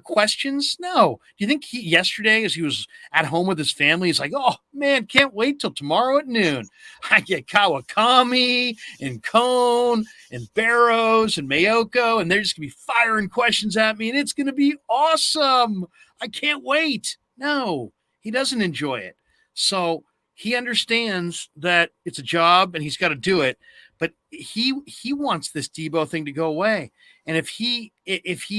questions? No. Do you think yesterday, as he was at home with his family, he's like, oh, man, can't wait till tomorrow at noon. I get Kawakami and Cone and Barrows and Mayoko, and they're just going to be firing questions at me, and it's going to be awesome. I can't wait. No, he doesn't enjoy it. So he understands that it's a job and he's got to do it. But he wants this Deebo thing to go away. And if he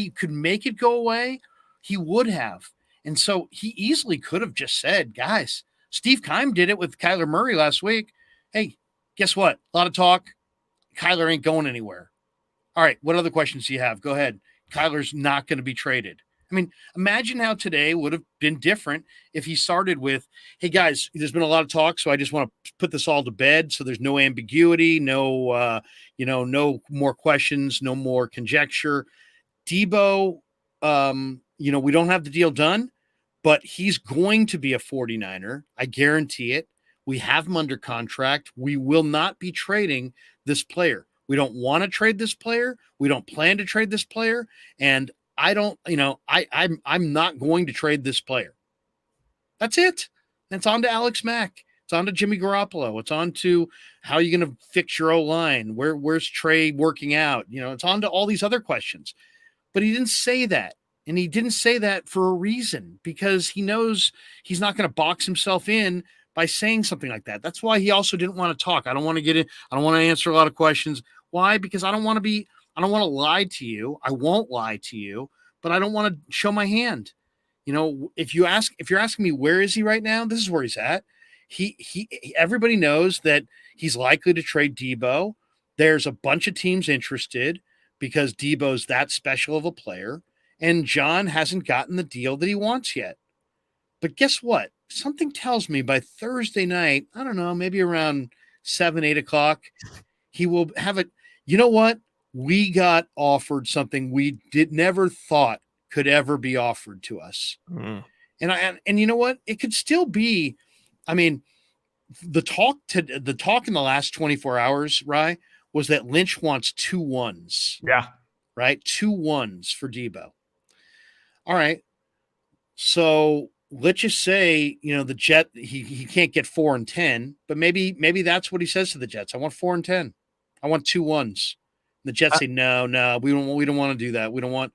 could make it go away, he would have. And so he easily could have just said, guys, Steve Keim did it with Kyler Murray last week. Hey, guess what? A lot of talk. Kyler ain't going anywhere. All right, what other questions do you have? Go ahead. Kyler's not going to be traded. I mean, imagine how today would have been different if he started with, "Hey guys, there's been a lot of talk, so I just want to put this all to bed, so there's no ambiguity, no more questions, no more conjecture. Debo, we don't have the deal done, but he's going to be a 49er. I guarantee it. We have him under contract. We will not be trading this player. We don't want to trade this player. We don't plan to trade this player. And I don't, I'm not going to trade this player. That's it. It's on to Alex Mack. It's on to Jimmy Garoppolo. It's on to how you're going to fix your O-line. Where's Trey working out? It's on to all these other questions. But he didn't say that. And he didn't say that for a reason, because he knows he's not going to box himself in by saying something like that. That's why he also didn't want to talk. I don't want to get in. I don't want to answer a lot of questions. Why? Because I don't want to lie to you. I won't lie to you, but I don't want to show my hand. If you're asking me, where is he right now? This is where he's at. Everybody knows that he's likely to trade Debo. There's a bunch of teams interested because Debo's that special of a player, and John hasn't gotten the deal that he wants yet. But guess what? Something tells me by Thursday night, I don't know, maybe around 7, 8 o'clock, he will have it. You know what? We got offered something we never thought could ever be offered to us. Mm. And you know what? It could still be, I mean, the talk in the last 24 hours, Rye, was that Lynch wants 2 1s. Yeah. Right? 2 1s for Debo. All right. So let's just say, the Jet, he can't get 4 and 10, but maybe that's what he says to the Jets. I want 4 and 10. I want 2 1s. The Jets say, no, we don't want to do that. We don't want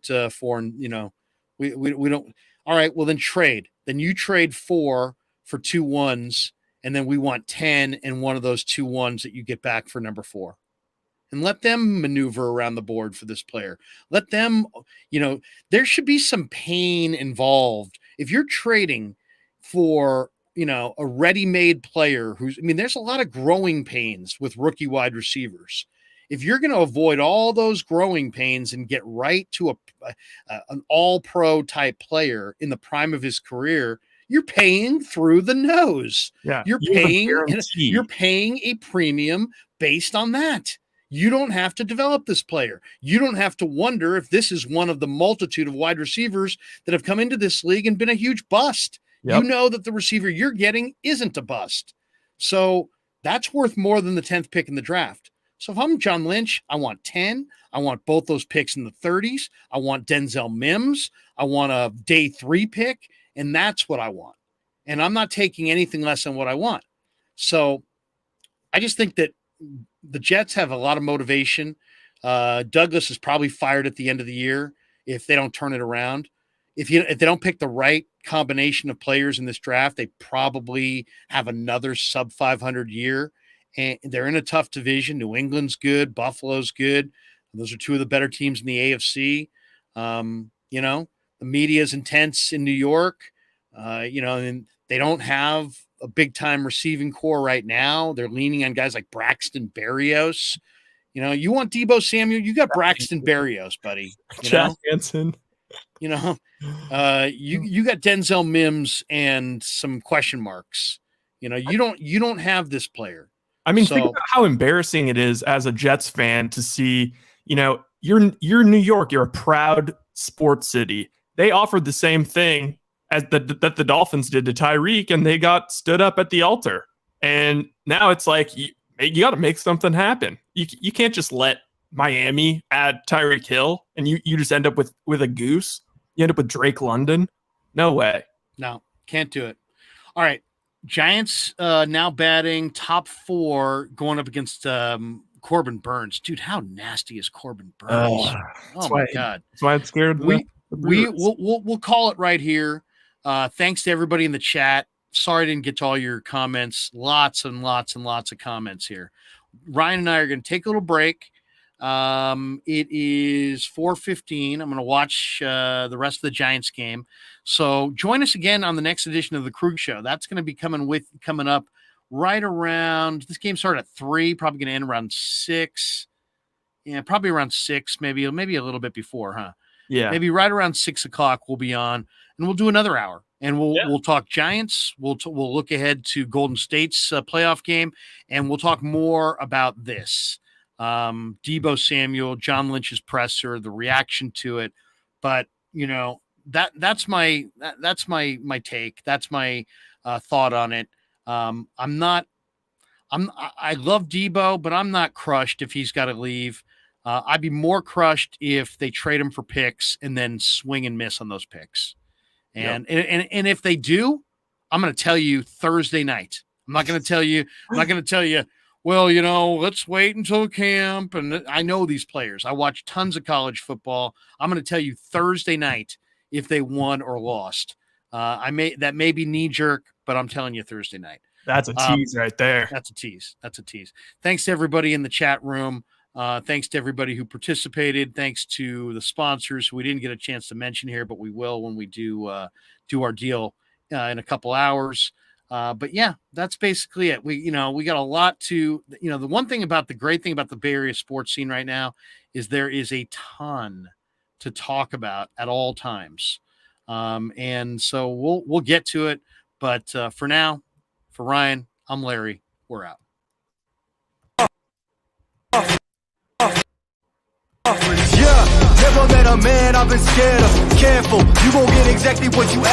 4 and, we don't. All right. Well, then trade. Then you trade 4 for 2 1s. And then we want 10 and one of those 2 1s that you get back for number 4. And let them maneuver around the board for this player. Let them, there should be some pain involved. If you're trading for, a ready-made player there's a lot of growing pains with rookie wide receivers. If you're going to avoid all those growing pains and get right to an all-pro type player in the prime of his career, you're paying through the nose. Yeah, you're paying a premium based on that. You don't have to develop this player. You don't have to wonder if this is one of the multitude of wide receivers that have come into this league and been a huge bust. Yep. You know that the receiver you're getting isn't a bust. So that's worth more than the 10th pick in the draft. So if I'm John Lynch, I want 10. I want both those picks in the 30s. I want Denzel Mims. I want a day 3 pick. And that's what I want. And I'm not taking anything less than what I want. So I just think that the Jets have a lot of motivation. Douglas is probably fired at the end of the year if they don't turn it around. If they don't pick the right combination of players in this draft, they probably have another sub 500 year. And they're in a tough division. New England's good. Buffalo's good. Those are 2 of the better teams in the AFC. The media is intense in New York. And they don't have a big time receiving core right now. They're leaning on guys like Braxton Berrios. You want Deebo Samuel, you got Braxton Berrios, buddy. Chad Hansen. You got Denzel Mims and some question marks. You don't have this player. Think about how embarrassing it is as a Jets fan to see, you're New York, you're a proud sports city. They offered the same thing as that the Dolphins did to Tyreek, and they got stood up at the altar. And now it's like you got to make something happen. You can't just let Miami add Tyreek Hill and you just end up with a goose. You end up with Drake London. No way. No, can't do it. All right. Giants now batting top 4 going up against Corbin Burns. Dude, how nasty is Corbin Burns? Oh my God. That's why I'm scared. We'll call it right here. Thanks to everybody in the chat. Sorry I didn't get to all your comments. Lots and lots and lots of comments here. Ryan and I are going to take a little break. It is 4:15. I'm going to watch the rest of the Giants game. So join us again on the next edition of the Krueg Show. That's going to be coming up right around. This game started at 3. Probably going to end around 6. Yeah, probably around 6. Maybe a little bit before, huh? maybe right around 6 o'clock we'll be on, and we'll do another hour, and we'll talk Giants. We'll look ahead to Golden State's playoff game, and we'll talk more about this. Debo Samuel, John Lynch's presser, the reaction to it. But that's my take. That's my thought on it. I love Deebo, but I'm not crushed if he's got to leave. I'd be more crushed if they trade him for picks and then swing and miss on those picks. And if they do, I'm going to tell you Thursday night. I'm not going to tell you, well, let's wait until camp. And I know these players. I watch tons of college football. I'm going to tell you Thursday night if they won or lost. That may be knee jerk, but I'm telling you Thursday night. That's a tease right there. That's a tease. Thanks to everybody in the chat room. Thanks to everybody who participated. Thanks to the sponsors who we didn't get a chance to mention here, but we will when we do our deal in a couple hours. But yeah, that's basically it. We got a lot to, the great thing about the Bay Area sports scene right now is there is a ton to talk about at all times. And so we'll get to it. But for now, for Ryan, I'm Larry. We're out. Never met a man I've been scared of. Careful, you gon' get exactly what you asked.